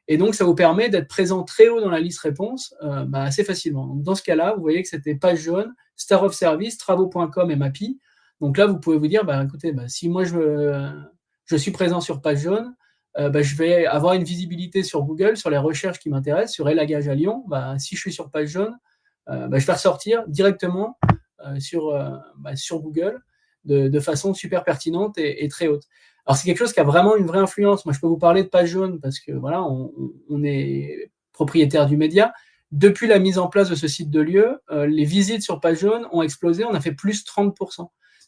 Et donc, ça vous permet d'être présent très haut dans la liste réponse assez facilement. Donc, dans ce cas-là, vous voyez que c'était Page Jaune, Star of Service, Travaux.com et Mappy. Donc là, vous pouvez vous dire, écoutez, si moi je suis présent sur Page Jaune, je vais avoir une visibilité sur Google, sur les recherches qui m'intéressent, sur Élagage à Lyon. Si je suis sur Page Jaune, je vais ressortir directement sur Google de façon super pertinente et très haute. Alors, c'est quelque chose qui a vraiment une vraie influence. Moi, je peux vous parler de Page Jaune parce que voilà, on est propriétaire du média. Depuis la mise en place de ce site de lieu, les visites sur Page Jaune ont explosé. On a fait plus 30%.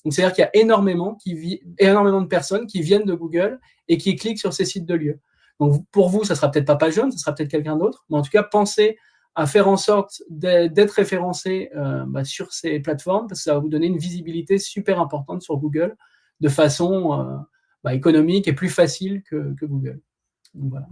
Donc, c'est-à-dire qu'il y a énormément de personnes qui viennent de Google et qui cliquent sur ces sites de lieu. Donc, pour vous, ça sera peut-être pas Page Jaune, ça sera peut-être quelqu'un d'autre. Mais en tout cas, pensez à faire en sorte d'être référencé sur ces plateformes parce que ça va vous donner une visibilité super importante sur Google de façon économique et plus facile que Google. Donc, voilà.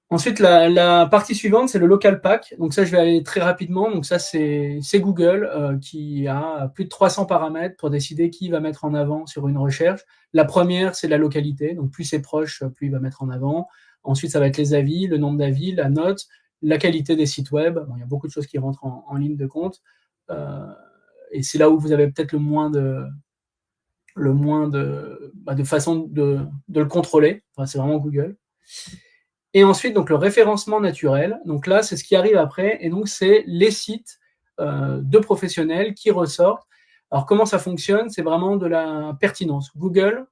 Ensuite, la partie suivante, c'est le local pack. Donc ça, je vais aller très rapidement. Donc ça, c'est Google qui a plus de 300 paramètres pour décider qui va mettre en avant sur une recherche. La première, c'est la localité. Donc plus c'est proche, plus il va mettre en avant. Ensuite, ça va être les avis, le nombre d'avis, la note, la qualité des sites web. Bon, il y a beaucoup de choses qui rentrent en ligne de compte. Et c'est là où vous avez peut-être le moins de façon de le contrôler. Enfin, c'est vraiment Google. Et ensuite, donc, le référencement naturel. Donc là, c'est ce qui arrive après. Et donc, c'est les sites de professionnels qui ressortent. Alors, comment ça fonctionne? C'est vraiment de la pertinence. Google,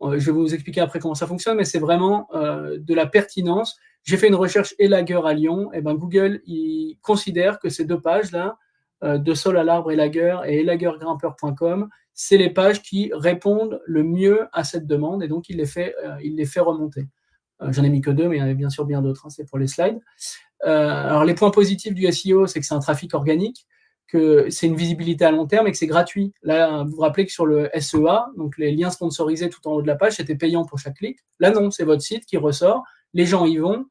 je vais vous expliquer après comment ça fonctionne, mais c'est vraiment de la pertinence. J'ai fait une recherche Élagage à Lyon. Et Google, il considère que ces deux pages-là, de Sol à l'arbre Élagage et élagagegrimpeur.com, c'est les pages qui répondent le mieux à cette demande. Et donc, il les fait remonter. J'en ai mis que 2, mais il y en avait bien sûr bien d'autres, c'est pour les slides. Alors, les points positifs du SEO, c'est que c'est un trafic organique, que c'est une visibilité à long terme et que c'est gratuit. Là, vous vous rappelez que sur le SEA, donc les liens sponsorisés tout en haut de la page, c'était payant pour chaque clic. Là, non, c'est votre site qui ressort, les gens y vont,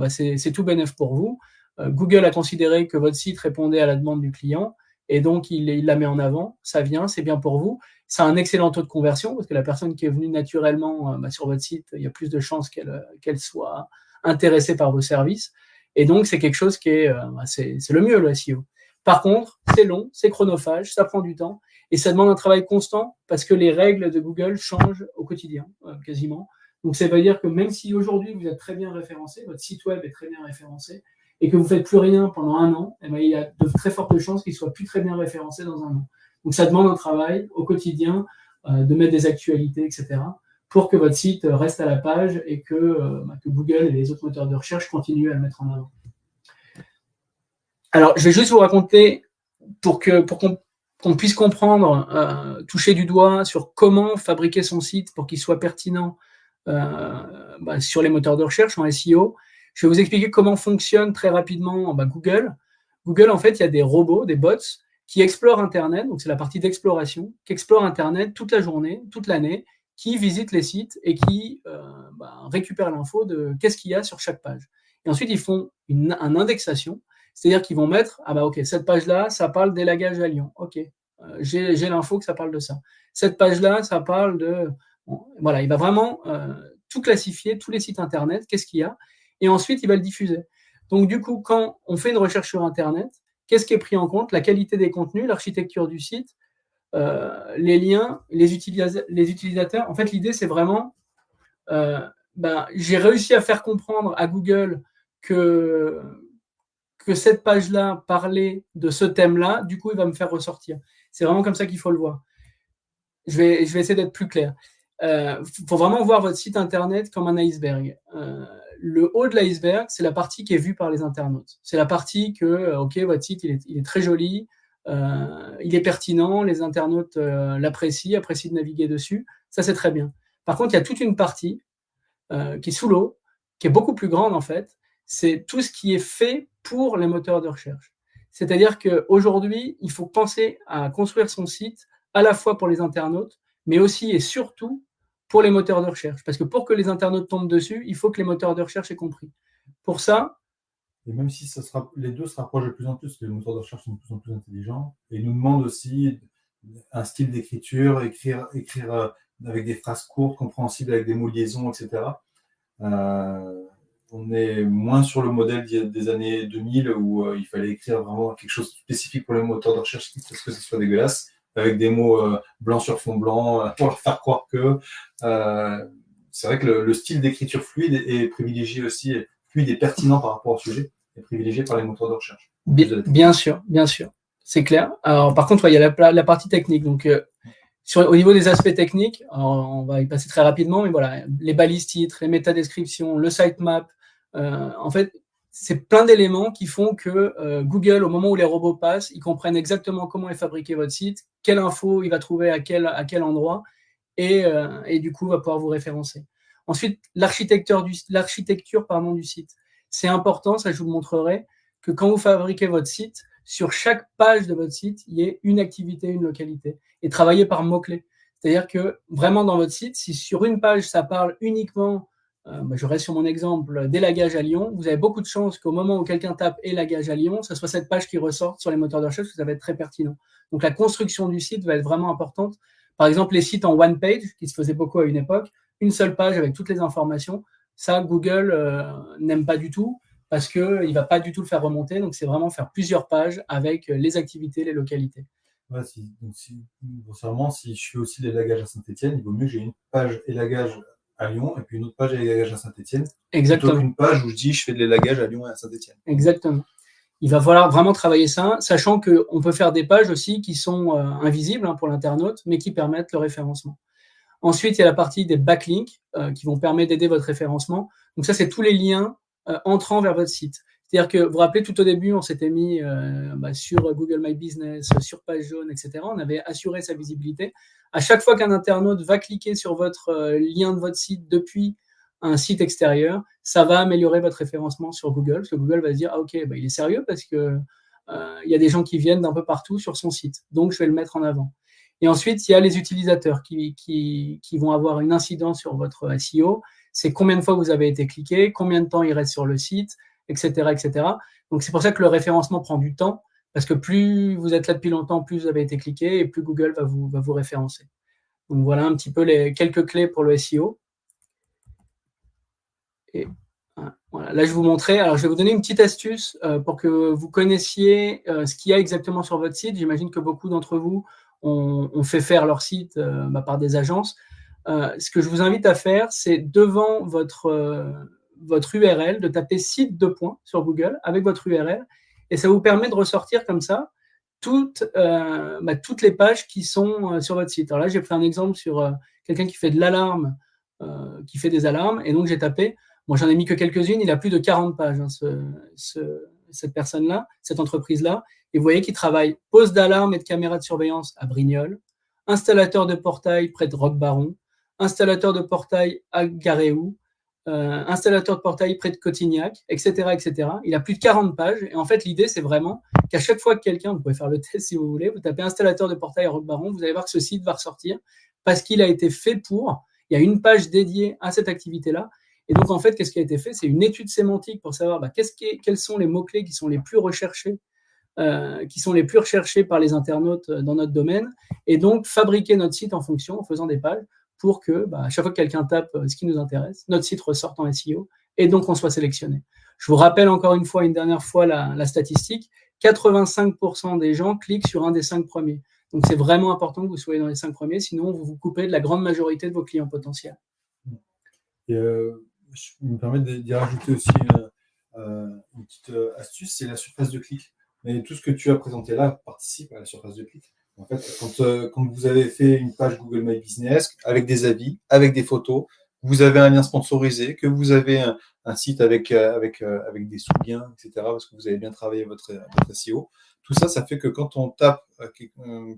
c'est tout bénef pour vous. Google a considéré que votre site répondait à la demande du client et donc il la met en avant, ça vient, c'est bien pour vous. Ça a un excellent taux de conversion parce que la personne qui est venue naturellement sur votre site, il y a plus de chances qu'elle soit intéressée par vos services. Et donc, c'est quelque chose qui est, c'est le mieux, le SEO. Par contre, c'est long, c'est chronophage, ça prend du temps et ça demande un travail constant parce que les règles de Google changent au quotidien, quasiment. Donc, ça veut dire que même si aujourd'hui vous êtes très bien référencé, votre site web est très bien référencé, et que vous ne faites plus rien pendant 1 an, eh bien, il y a de très fortes chances qu'il ne soit plus très bien référencé dans 1 an. Donc, ça demande un travail au quotidien de mettre des actualités, etc., pour que votre site reste à la page et que Google et les autres moteurs de recherche continuent à le mettre en avant. Alors, je vais juste vous raconter, pour qu'on puisse comprendre, toucher du doigt sur comment fabriquer son site pour qu'il soit pertinent sur les moteurs de recherche en SEO. Je vais vous expliquer comment fonctionne très rapidement Google. Google, en fait, il y a des robots, des bots, qui explorent Internet, donc c'est la partie d'exploration, qui explorent Internet toute la journée, toute l'année, qui visitent les sites et qui récupèrent l'info de qu'est-ce qu'il y a sur chaque page. Et ensuite, ils font une indexation, c'est-à-dire qu'ils vont mettre, ok, cette page-là, ça parle d'élagage à Lyon. Ok, j'ai l'info que ça parle de ça. Cette page-là, ça parle de... Bon, voilà, il va vraiment tout classifier, tous les sites Internet, qu'est-ce qu'il y a, et ensuite, il va le diffuser. Donc, du coup, quand on fait une recherche sur Internet, qu'est-ce qui est pris en compte? La qualité des contenus, l'architecture du site, les liens, les utilisateurs. En fait, l'idée, c'est vraiment... j'ai réussi à faire comprendre à Google que cette page-là parlait de ce thème-là, du coup, il va me faire ressortir. C'est vraiment comme ça qu'il faut le voir. Je vais essayer d'être plus clair. Faut vraiment voir votre site Internet comme un iceberg. Le haut de l'iceberg, c'est la partie qui est vue par les internautes. C'est la partie que, ok, votre site, il est très joli, il est pertinent, les internautes l'apprécient de naviguer dessus. Ça, c'est très bien. Par contre, il y a toute une partie qui est sous l'eau, qui est beaucoup plus grande, en fait. C'est tout ce qui est fait pour les moteurs de recherche. C'est-à-dire qu'aujourd'hui, il faut penser à construire son site à la fois pour les internautes, mais aussi et surtout pour les moteurs de recherche. Parce que pour que les internautes tombent dessus, il faut que les moteurs de recherche aient compris. Pour ça... Et même si les deux se rapprochent de plus en plus, les moteurs de recherche sont de plus en plus intelligents, et ils nous demandent aussi un style d'écriture, écrire avec des phrases courtes, compréhensibles, avec des mots liaisons, etc. On est moins sur le modèle des années 2000 où il fallait écrire vraiment quelque chose de spécifique pour les moteurs de recherche parce que ce soit dégueulasse, avec des mots blancs sur fond blanc pour leur faire croire que... c'est vrai que le style d'écriture fluide est privilégié aussi, fluide et pertinent par rapport au sujet, est privilégié par les moteurs de recherche. Bien sûr, c'est clair. Alors, par contre, il y a la partie technique. Donc, au niveau des aspects techniques, on va y passer très rapidement, mais voilà, les balises titres, les métadescriptions, le sitemap, en fait, c'est plein d'éléments qui font que Google, au moment où les robots passent, ils comprennent exactement comment est fabriqué votre site, quelle info il va trouver à quel endroit, et du coup, va pouvoir vous référencer. Ensuite, l'architecture du site. C'est important, ça je vous le montrerai, que quand vous fabriquez votre site, sur chaque page de votre site, il y ait une activité, une localité, et travailler par mots-clés. C'est-à-dire que vraiment dans votre site, si sur une page, ça parle uniquement, je reste sur mon exemple, d'élagage à Lyon, vous avez beaucoup de chances qu'au moment où quelqu'un tape élagage à Lyon, ce soit cette page qui ressorte sur les moteurs de recherche, parce que ça va être très pertinent. Donc la construction du site va être vraiment importante. Par exemple, les sites en one page, qui se faisaient beaucoup à une époque, une seule page avec toutes les informations, ça, Google n'aime pas du tout, parce qu'il ne va pas du tout le faire remonter. Donc, c'est vraiment faire plusieurs pages avec les activités, les localités. Ouais, grossièrement, si je fais aussi l'élagage à Saint-Etienne, il vaut mieux que j'ai une page élagage à Lyon et puis une autre page élagage à Saint-Etienne. Exactement. Plutôt qu'une page où je dis je fais de l'élagage à Lyon et à Saint-Etienne. Exactement. Il va falloir vraiment travailler ça, sachant qu'on peut faire des pages aussi qui sont invisibles pour l'internaute, mais qui permettent le référencement. Ensuite, il y a la partie des backlinks qui vont permettre d'aider votre référencement. Donc ça, c'est tous les liens entrant vers votre site. C'est-à-dire que vous vous rappelez, tout au début, on s'était mis sur Google My Business, sur Page Jaune, etc. On avait assuré sa visibilité. À chaque fois qu'un internaute va cliquer sur votre lien de votre site depuis un site extérieur, ça va améliorer votre référencement sur Google, parce que Google va se dire, ah ok, il est sérieux parce que il y a des gens qui viennent d'un peu partout sur son site, donc je vais le mettre en avant. Et ensuite, il y a les utilisateurs qui vont avoir une incidence sur votre SEO. C'est combien de fois vous avez été cliqué, combien de temps il reste sur le site, etc., etc. Donc, c'est pour ça que le référencement prend du temps, parce que plus vous êtes là depuis longtemps, plus vous avez été cliqué, et plus Google va vous référencer. Donc, voilà un petit peu quelques clés pour le SEO. Et voilà, là, je vais vous montrer. Alors, je vais vous donner une petite astuce pour que vous connaissiez ce qu'il y a exactement sur votre site. J'imagine que beaucoup d'entre vous ont fait faire leur site par des agences. ce que je vous invite à faire, c'est devant votre URL, de taper site de points sur Google avec votre URL, et ça vous permet de ressortir comme ça toutes les pages qui sont sur votre site. Alors là, j'ai pris un exemple sur quelqu'un qui fait de l'alarme, qui fait des alarmes, et donc j'ai tapé, bon, j'en ai mis que quelques-unes, il a plus de 40 pages, hein, cette personne-là, cette entreprise-là, et vous voyez qu'il travaille pose d'alarme et de caméra de surveillance à Brignoles, installateur de portail près de Roquebaron, installateur de portail à Garéou, installateur de portail près de Cotignac, etc., etc. Il a plus de 40 pages. Et en fait, l'idée, c'est vraiment qu'à chaque fois que quelqu'un, vous pouvez faire le test si vous voulez, vous tapez installateur de portail à Roquebaron, vous allez voir que ce site va ressortir parce qu'il a été fait pour. Il y a une page dédiée à cette activité-là. Et donc, en fait, qu'est-ce qui a été fait? C'est une étude sémantique pour savoir quels sont les mots-clés qui sont les plus recherchés par les internautes dans notre domaine, et donc fabriquer notre site en fonction, en faisant des pages, pour que à chaque fois que quelqu'un tape ce qui nous intéresse, notre site ressorte en SEO, et donc on soit sélectionné. Je vous rappelle encore une dernière fois la statistique, 85% des gens cliquent sur un des 5 premiers. Donc c'est vraiment important que vous soyez dans les 5 premiers, sinon vous vous coupez de la grande majorité de vos clients potentiels. Et je me permets d'y rajouter aussi une petite astuce, c'est la surface de clic. Mais tout ce que tu as présenté là participe à la surface de clic. En fait, quand vous avez fait une page Google My Business avec des avis, avec des photos, vous avez un lien sponsorisé, que vous avez un site avec des sous-liens, etc., parce que vous avez bien travaillé votre SEO. Tout ça, ça fait que quand on tape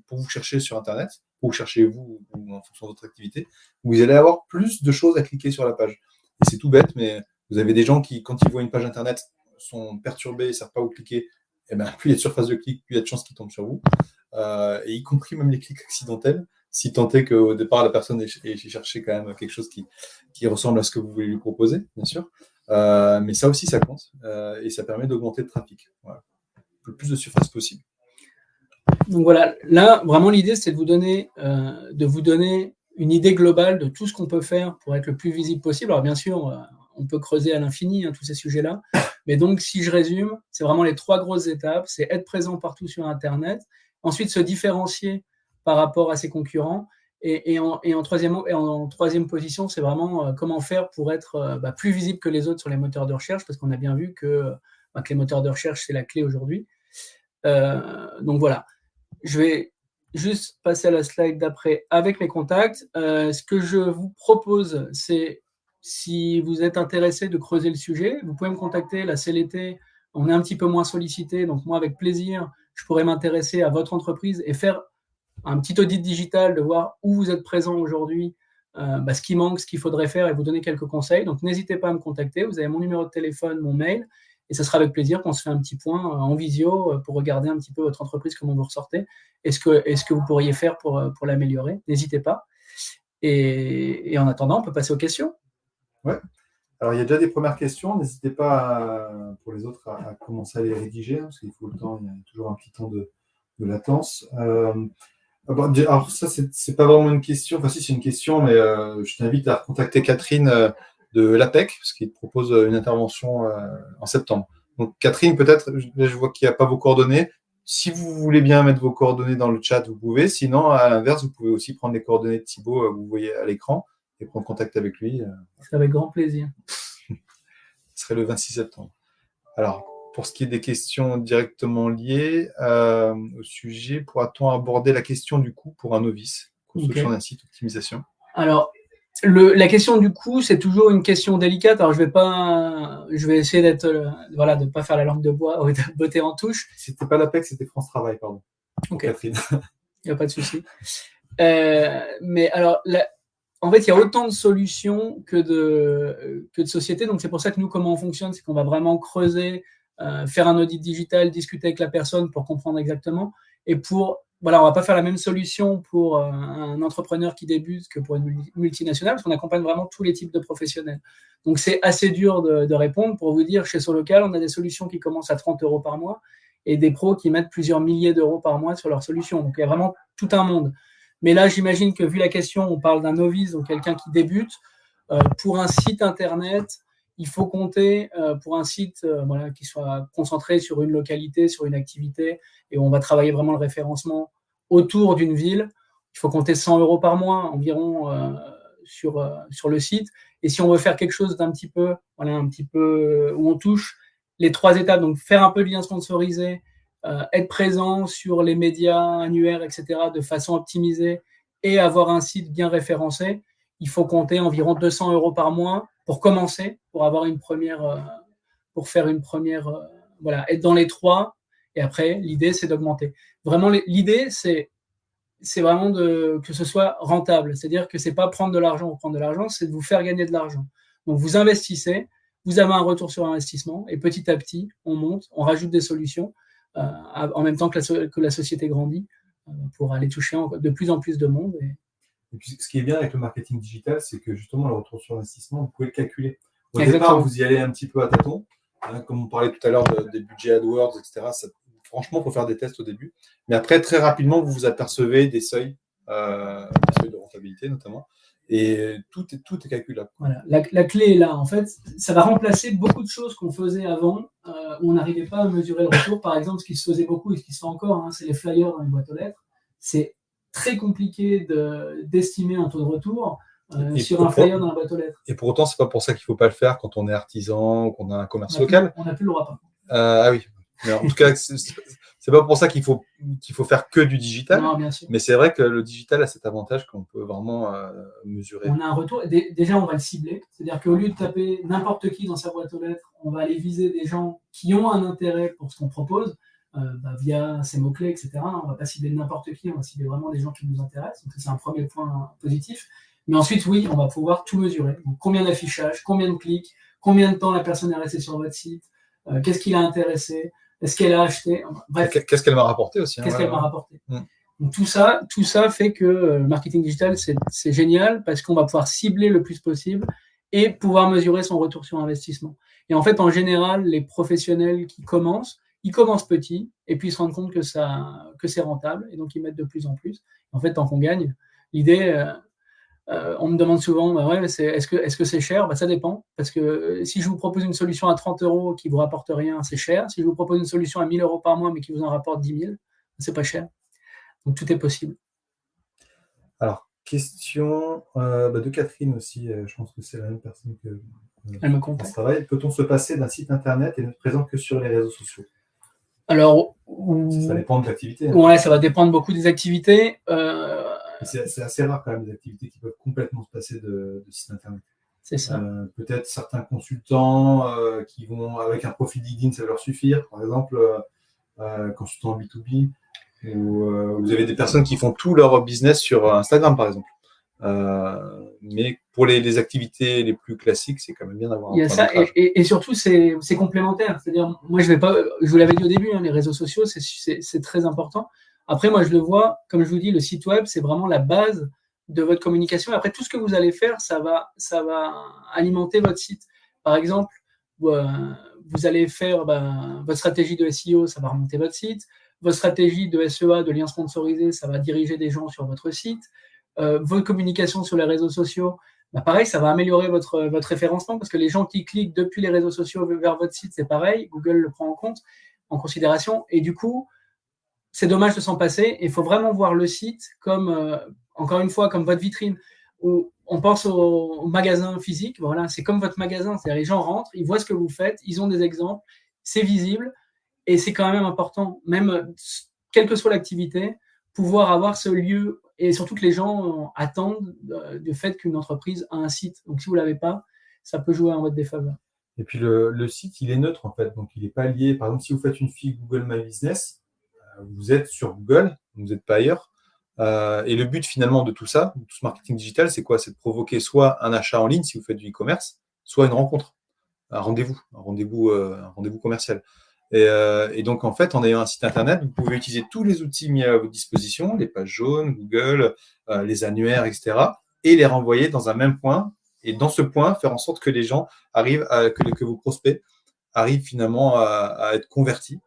pour vous chercher sur Internet, pour vous chercher vous ou en fonction de votre activité, vous allez avoir plus de choses à cliquer sur la page. Et c'est tout bête, mais vous avez des gens qui, quand ils voient une page Internet, sont perturbés, ils ne savent pas où cliquer. Et ben, plus il y a de surface de clic, plus il y a de chances qu'ils tombent sur vous. Et y compris même les clics accidentels, si tant est qu'au départ, la personne ait cherché quand même quelque chose qui ressemble à ce que vous voulez lui proposer, bien sûr. Mais ça aussi, ça compte. Et ça permet d'augmenter le trafic. Voilà. Le plus de surface possible. Donc voilà, là, vraiment, l'idée, c'est de vous donner une idée globale de tout ce qu'on peut faire pour être le plus visible possible. Alors bien sûr, on peut creuser à l'infini tous ces sujets-là. Mais donc, si je résume, c'est vraiment les 3 grosses étapes. C'est être présent partout sur Internet. Ensuite, se différencier par rapport à ses concurrents. Et en troisième position, c'est vraiment comment faire pour être plus visible que les autres sur les moteurs de recherche, parce qu'on a bien vu que les moteurs de recherche, c'est la clé aujourd'hui. Donc voilà. Je vais juste passer à la slide d'après avec mes contacts. Ce que je vous propose, c'est, si vous êtes intéressé de creuser le sujet, vous pouvez me contacter. Là, c'est l'été, on est un petit peu moins sollicité. Donc moi, avec plaisir, je pourrais m'intéresser à votre entreprise et faire un petit audit digital, de voir où vous êtes présent aujourd'hui, ce qui manque, ce qu'il faudrait faire, et vous donner quelques conseils. Donc n'hésitez pas à me contacter. Vous avez mon numéro de téléphone, mon mail. Et ce sera avec plaisir qu'on se fait un petit point en visio pour regarder un petit peu votre entreprise, comment vous ressortez, et ce que vous pourriez faire pour l'améliorer. N'hésitez pas. Et en attendant, on peut passer aux questions. Ouais. Alors, il y a déjà des premières questions. N'hésitez pas, pour les autres, à commencer à les rédiger, parce qu'il faut le temps, il y a toujours un petit temps de latence. Alors, ça, c'est pas vraiment une question. Enfin, si, c'est une question, mais je t'invite à contacter Catherine de l'APEC, parce qu'il te propose une intervention en septembre. Donc, Catherine, peut-être, je vois qu'il n'y a pas vos coordonnées. Si vous voulez bien mettre vos coordonnées dans le chat, vous pouvez. Sinon, à l'inverse, vous pouvez aussi prendre les coordonnées de Thibaut, que vous voyez à l'écran, et prendre contact avec lui. C'est avec grand plaisir. Ce serait le 26 septembre. Alors, pour ce qui est des questions directement liées au sujet, pourra-t-on aborder la question du coût pour un novice, construction d'un site, optimisation? Alors, la question du coût, c'est toujours une question délicate. Alors, je vais essayer de pas faire la langue de bois ou de botter en touche. C'était pas l'APEC, c'était France Travail, pardon. Ok. Catherine. Il n'y a pas de souci. Mais alors, en fait, il y a autant de solutions que de sociétés. Donc, c'est pour ça que nous, comment on fonctionne, c'est qu'on va vraiment creuser, faire un audit digital, discuter avec la personne pour comprendre exactement. Et on va pas faire la même solution pour un entrepreneur qui débute que pour une multinationale, parce qu'on accompagne vraiment tous les types de professionnels. Donc, c'est assez dur de répondre. Pour vous dire, chez Solocal, on a des solutions qui commencent à 30 € par mois et des pros qui mettent plusieurs milliers d'euros par mois sur leurs solutions. Donc, il y a vraiment tout un monde. Mais là, j'imagine que, vu la question, on parle d'un novice, donc quelqu'un qui débute. Pour un site Internet, il faut compter, pour un site qui soit concentré sur une localité, sur une activité, et où on va travailler vraiment le référencement autour d'une ville, il faut compter 100 € par mois environ sur le site. Et si on veut faire quelque chose d'un petit peu, voilà, un petit peu où on touche les 3 étapes, donc faire un peu de lien sponsorisé, être présent sur les médias annuaires, etc., de façon optimisée et avoir un site bien référencé, il faut compter environ 200 € par mois pour commencer, pour avoir une première, pour faire une première, voilà, être dans les 3. Et après, l'idée, c'est d'augmenter. Vraiment, l'idée, c'est vraiment que ce soit rentable. C'est-à-dire que c'est pas prendre de l'argent ou prendre de l'argent, c'est de vous faire gagner de l'argent. Donc, vous investissez, vous avez un retour sur investissement et petit à petit, on monte, on rajoute des solutions en même temps que la société grandit pour aller toucher de plus en plus de monde. Et puis, ce qui est bien avec le marketing digital, c'est que justement, le retour sur investissement, vous pouvez le calculer. Au Exactement. départ, vous y allez un petit peu à tâtons. Comme on parlait tout à l'heure des budgets AdWords, etc. Franchement, il faut faire des tests au début. Mais après, très rapidement, vous vous apercevez des seuils de rentabilité notamment. Et tout est calculable. Voilà. La clé est là. En fait, ça va remplacer beaucoup de choses qu'on faisait avant où on n'arrivait pas à mesurer le retour. Par exemple, ce qui se faisait beaucoup et ce qui se fait encore, c'est les flyers dans les boîtes aux lettres. C'est très compliqué d'estimer un taux de retour sur un flyer dans la boîte aux lettres. Et pour autant, c'est pas pour ça qu'il faut pas le faire quand on est artisan ou qu'on a un commerce local. On n'a plus le droit, par contre. Ah oui. Mais en tout cas, c'est pas pour ça qu'il faut faire que du digital. Non, bien sûr. Mais c'est vrai que le digital a cet avantage qu'on peut vraiment mesurer. On a un retour. Déjà, on va le cibler. C'est-à-dire qu'au lieu de taper n'importe qui dans sa boîte aux lettres, on va aller viser des gens qui ont un intérêt pour ce qu'on propose via ces mots-clés, etc. On ne va pas cibler n'importe qui, on va cibler vraiment des gens qui nous intéressent. Donc, c'est un premier point positif. Mais ensuite, oui, on va pouvoir tout mesurer. Donc, combien d'affichages, combien de clics, combien de temps la personne est restée sur votre site, qu'est-ce qui l'a intéressé, est-ce qu'elle a acheté, bref. Qu'est-ce qu'elle m'a rapporté aussi. Qu'est-ce qu'elle m'a rapporté. Donc, tout ça fait que le marketing digital, c'est génial parce qu'on va pouvoir cibler le plus possible et pouvoir mesurer son retour sur investissement. Et en fait, en général, les professionnels qui commencent, ils commencent petits et puis ils se rendent compte que c'est rentable et donc ils mettent de plus en plus. En fait, tant qu'on gagne, l'idée, on me demande souvent, est-ce que c'est cher ? Ça dépend, parce que si je vous propose une solution à 30 € qui vous rapporte rien, c'est cher. Si je vous propose une solution à 1 000 € par mois mais qui vous en rapporte 10 000, c'est pas cher. Donc, tout est possible. Alors, question de Catherine aussi. Je pense que c'est la même personne que elle me contacte. Travail. Peut-on se passer d'un site internet et n'être présent que sur les réseaux sociaux ? Alors, ça dépend de l'activité. Ouais, ça va dépendre beaucoup des activités. C'est assez rare quand même des activités qui peuvent complètement se passer de site internet. C'est ça. Peut-être certains consultants qui vont avec un profil LinkedIn, ça va leur suffire. Par exemple, consultants B2B. Vous avez des personnes qui font tout leur business sur Instagram, par exemple. Mais pour les activités les plus classiques, c'est quand même bien d'avoir un point d'ancrage. Et surtout, c'est complémentaire. C'est-à-dire, moi, je vous l'avais dit au début, les réseaux sociaux, c'est très important. Après, moi, je le vois, comme je vous dis, le site web, c'est vraiment la base de votre communication. Après, tout ce que vous allez faire, ça va alimenter votre site. Par exemple, vous allez faire votre stratégie de SEO, ça va remonter votre site. Votre stratégie de SEA, de lien sponsorisé, ça va diriger des gens sur votre site. Votre communication sur les réseaux sociaux, pareil, ça va améliorer votre référencement parce que les gens qui cliquent depuis les réseaux sociaux vers votre site, c'est pareil. Google le prend en considération. Et du coup, c'est dommage de s'en passer. Il faut vraiment voir le site comme, encore une fois, comme votre vitrine. Où on pense au magasin physique. Voilà, c'est comme votre magasin. C'est-à-dire les gens rentrent, ils voient ce que vous faites, ils ont des exemples, c'est visible. Et c'est quand même important, même quelle que soit l'activité, pouvoir avoir ce lieu et surtout que les gens attendent du fait qu'une entreprise a un site. Donc, si vous ne l'avez pas, ça peut jouer en votre défaveur. Et puis, le site, il est neutre en fait. Donc, il n'est pas lié. Par exemple, si vous faites une fiche Google My Business, vous êtes sur Google, vous n'êtes pas ailleurs. Et le but finalement de tout ça, de tout ce marketing digital, c'est quoi ? C'est de provoquer soit un achat en ligne si vous faites du e-commerce, soit une rencontre, un rendez-vous commercial. Et donc, en fait, en ayant un site internet, vous pouvez utiliser tous les outils mis à votre disposition, les pages jaunes, Google, les annuaires, etc., et les renvoyer dans un même point. Et dans ce point, faire en sorte que les gens arrivent que vos prospects arrivent finalement à être convertis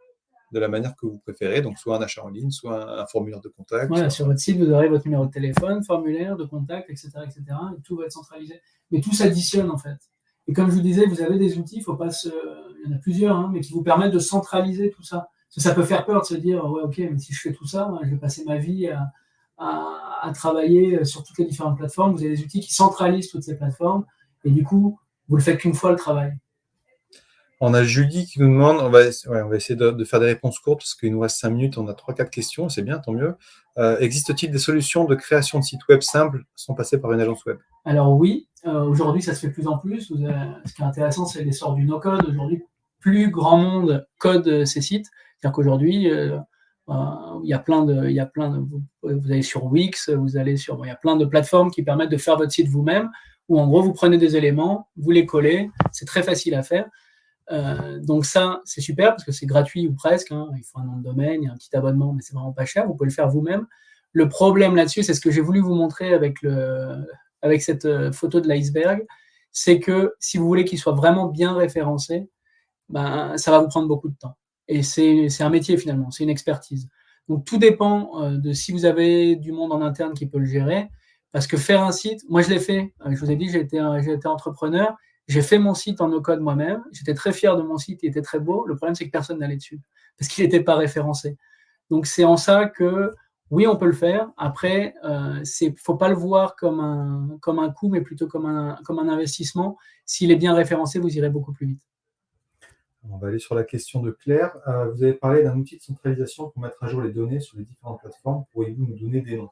de la manière que vous préférez, donc soit un achat en ligne, soit un formulaire de contact. Voilà, sur votre site, vous aurez votre numéro de téléphone, formulaire de contact, etc., et tout va être centralisé. Mais tout s'additionne en fait. Et comme je vous disais, vous avez des outils, il y en a plusieurs, mais qui vous permettent de centraliser tout ça. Parce que ça peut faire peur de se dire, ouais, ok, mais si je fais tout ça, je vais passer ma vie à travailler sur toutes les différentes plateformes. Vous avez des outils qui centralisent toutes ces plateformes et du coup, vous le faites qu'une fois le travail. On a Julie qui nous demande, on va essayer de faire des réponses courtes parce qu'il nous reste 5 minutes, on a 3-4 questions, c'est bien, tant mieux. Existe-t-il des solutions de création de sites web simples sans passer par une agence web? Alors oui, aujourd'hui ça se fait de plus en plus. Ce qui est intéressant, c'est l'essor du no-code. Aujourd'hui, plus grand monde code ces sites. C'est-à-dire qu'aujourd'hui, il y a plein de, vous allez sur Wix, il y a plein de plateformes qui permettent de faire votre site vous-même, où en gros vous prenez des éléments, vous les collez, c'est très facile à faire. Donc ça, c'est super parce que c'est gratuit ou presque, hein. Il faut un nom de domaine, il y a un petit abonnement, mais c'est vraiment pas cher, vous pouvez le faire vous-même. Le problème là-dessus, c'est ce que j'ai voulu vous montrer avec cette photo de l'iceberg, c'est que si vous voulez qu'il soit vraiment bien référencé, ben, ça va vous prendre beaucoup de temps. Et c'est un métier finalement, c'est une expertise. Donc tout dépend de si vous avez du monde en interne qui peut le gérer, parce que faire un site, moi je l'ai fait, je vous ai dit, j'ai été entrepreneur, j'ai fait mon site en no-code moi-même, j'étais très fier de mon site, il était très beau, le problème c'est que personne n'allait dessus, parce qu'il n'était pas référencé. Donc c'est en ça que oui, on peut le faire. Après, faut pas le voir comme un coût, mais plutôt comme un investissement. S'il est bien référencé, vous irez beaucoup plus vite. On va aller sur la question de Claire. Vous avez parlé d'un outil de centralisation pour mettre à jour les données sur les différentes plateformes. Pourriez-vous nous donner des noms?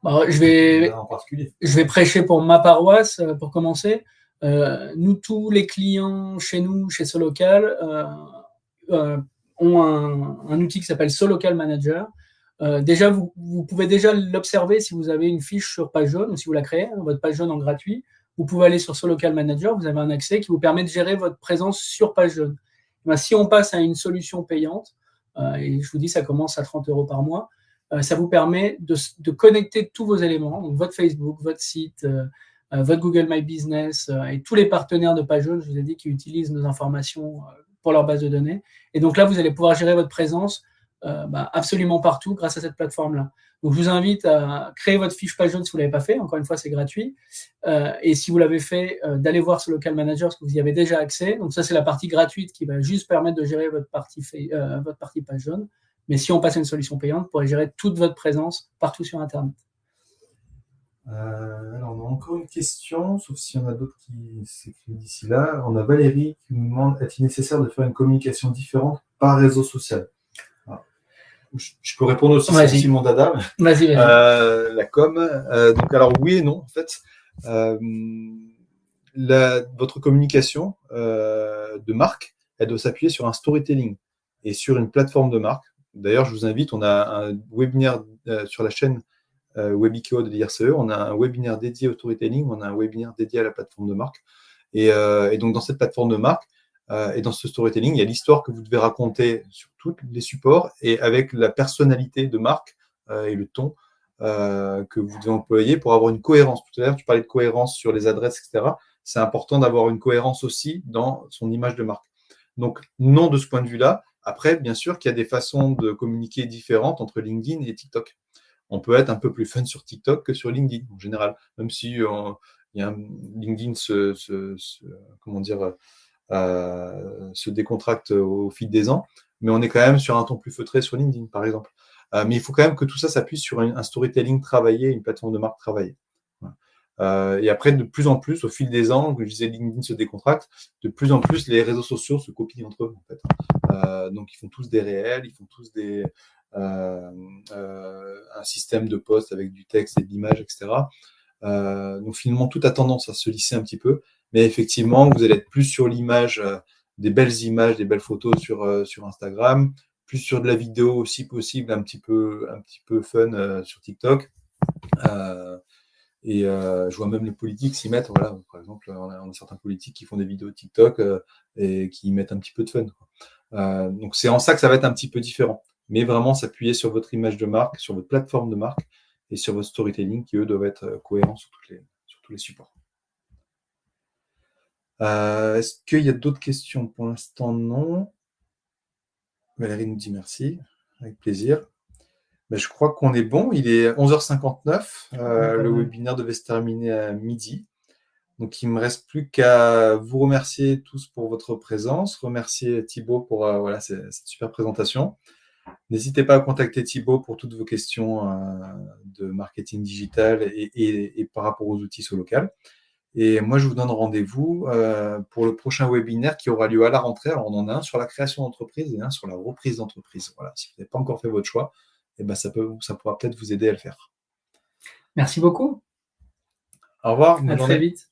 Je vais prêcher pour ma paroisse pour commencer. Nous, tous les clients chez nous, chez Solocal, ont un outil qui s'appelle Solocal Manager. Déjà, vous pouvez déjà l'observer si vous avez une fiche sur page jaune ou si vous la créez, votre page jaune en gratuit. Vous pouvez aller sur Solocal Manager, vous avez un accès qui vous permet de gérer votre présence sur page jaune. Ben, si on passe à une solution payante, et je vous dis, ça commence à 30 € par mois, ça vous permet de connecter tous vos éléments, donc votre Facebook, votre site, votre Google My Business et tous les partenaires de page jaune, je vous ai dit, qui utilisent nos informations pour leur base de données. Et donc là, vous allez pouvoir gérer votre présence absolument partout grâce à cette plateforme-là. Donc, je vous invite à créer votre fiche page jaune si vous ne l'avez pas fait. Encore une fois, c'est gratuit. Et si vous l'avez fait, d'aller voir ce Local Manager parce que vous y avez déjà accès. Donc, ça, c'est la partie gratuite qui va juste permettre de gérer votre partie page jaune. Mais si on passe à une solution payante, vous pourrez gérer toute votre présence partout sur Internet. Alors, on a encore une question, sauf s'il y en a d'autres qui s'écrivent d'ici là. On a Valérie qui nous demande, est-il nécessaire de faire une communication différente par réseau social? Je peux répondre aussi, c'est aussi mon dada. Vas-y. La com. Donc, alors oui et non, en fait. Votre communication de marque, elle doit s'appuyer sur un storytelling et sur une plateforme de marque. D'ailleurs, je vous invite, on a un webinaire sur la chaîne Webikio de l'IRCE, on a un webinaire dédié au storytelling, on a un webinaire dédié à la plateforme de marque. Et donc, dans cette plateforme de marque, et dans ce storytelling, il y a l'histoire que vous devez raconter sur tous les supports et avec la personnalité de marque et le ton que vous devez employer pour avoir une cohérence. Tout à l'heure, tu parlais de cohérence sur les adresses, etc. C'est important d'avoir une cohérence aussi dans son image de marque. Donc, non de ce point de vue-là. Après, bien sûr qu'il y a des façons de communiquer différentes entre LinkedIn et TikTok. On peut être un peu plus fun sur TikTok que sur LinkedIn, en général. Même si LinkedIn se décontracte au fil des ans, mais on est quand même sur un ton plus feutré sur LinkedIn, par exemple. Mais il faut quand même que tout ça s'appuie sur un storytelling travaillé, une plateforme de marque travaillée. Et après, de plus en plus, au fil des ans, comme je disais, LinkedIn se décontracte, de plus en plus, les réseaux sociaux se copient entre eux, en fait. Donc, ils font tous des réels, ils font tous un système de posts avec du texte et de l'image, etc. Donc, finalement, tout a tendance à se lisser un petit peu. Mais effectivement, vous allez être plus sur l'image, des belles images, des belles photos sur Instagram, plus sur de la vidéo aussi possible, un petit peu fun sur TikTok. Je vois même les politiques s'y mettre. Voilà, par exemple, on a certains politiques qui font des vidéos TikTok et qui mettent un petit peu de fun. Donc c'est en ça que ça va être un petit peu différent. Mais vraiment s'appuyer sur votre image de marque, sur votre plateforme de marque et sur votre storytelling qui, eux, doivent être cohérents sur tous les supports. Est-ce qu'il y a d'autres questions? Pour l'instant, non. Valérie nous dit merci, avec plaisir. Mais je crois qu'on est bon. Il est 11h59. Le webinaire devait se terminer à midi. Donc, il ne me reste plus qu'à vous remercier tous pour votre présence, remercier Thibaut pour cette super présentation. N'hésitez pas à contacter Thibaut pour toutes vos questions de marketing digital et par rapport aux outils Solocal. Et moi, je vous donne rendez-vous pour le prochain webinaire qui aura lieu à la rentrée. Alors, on en a un sur la création d'entreprise et un sur la reprise d'entreprise. Voilà, si vous n'avez pas encore fait votre choix, eh ben, ça pourra peut-être vous aider à le faire. Merci beaucoup. Au revoir. À très vite.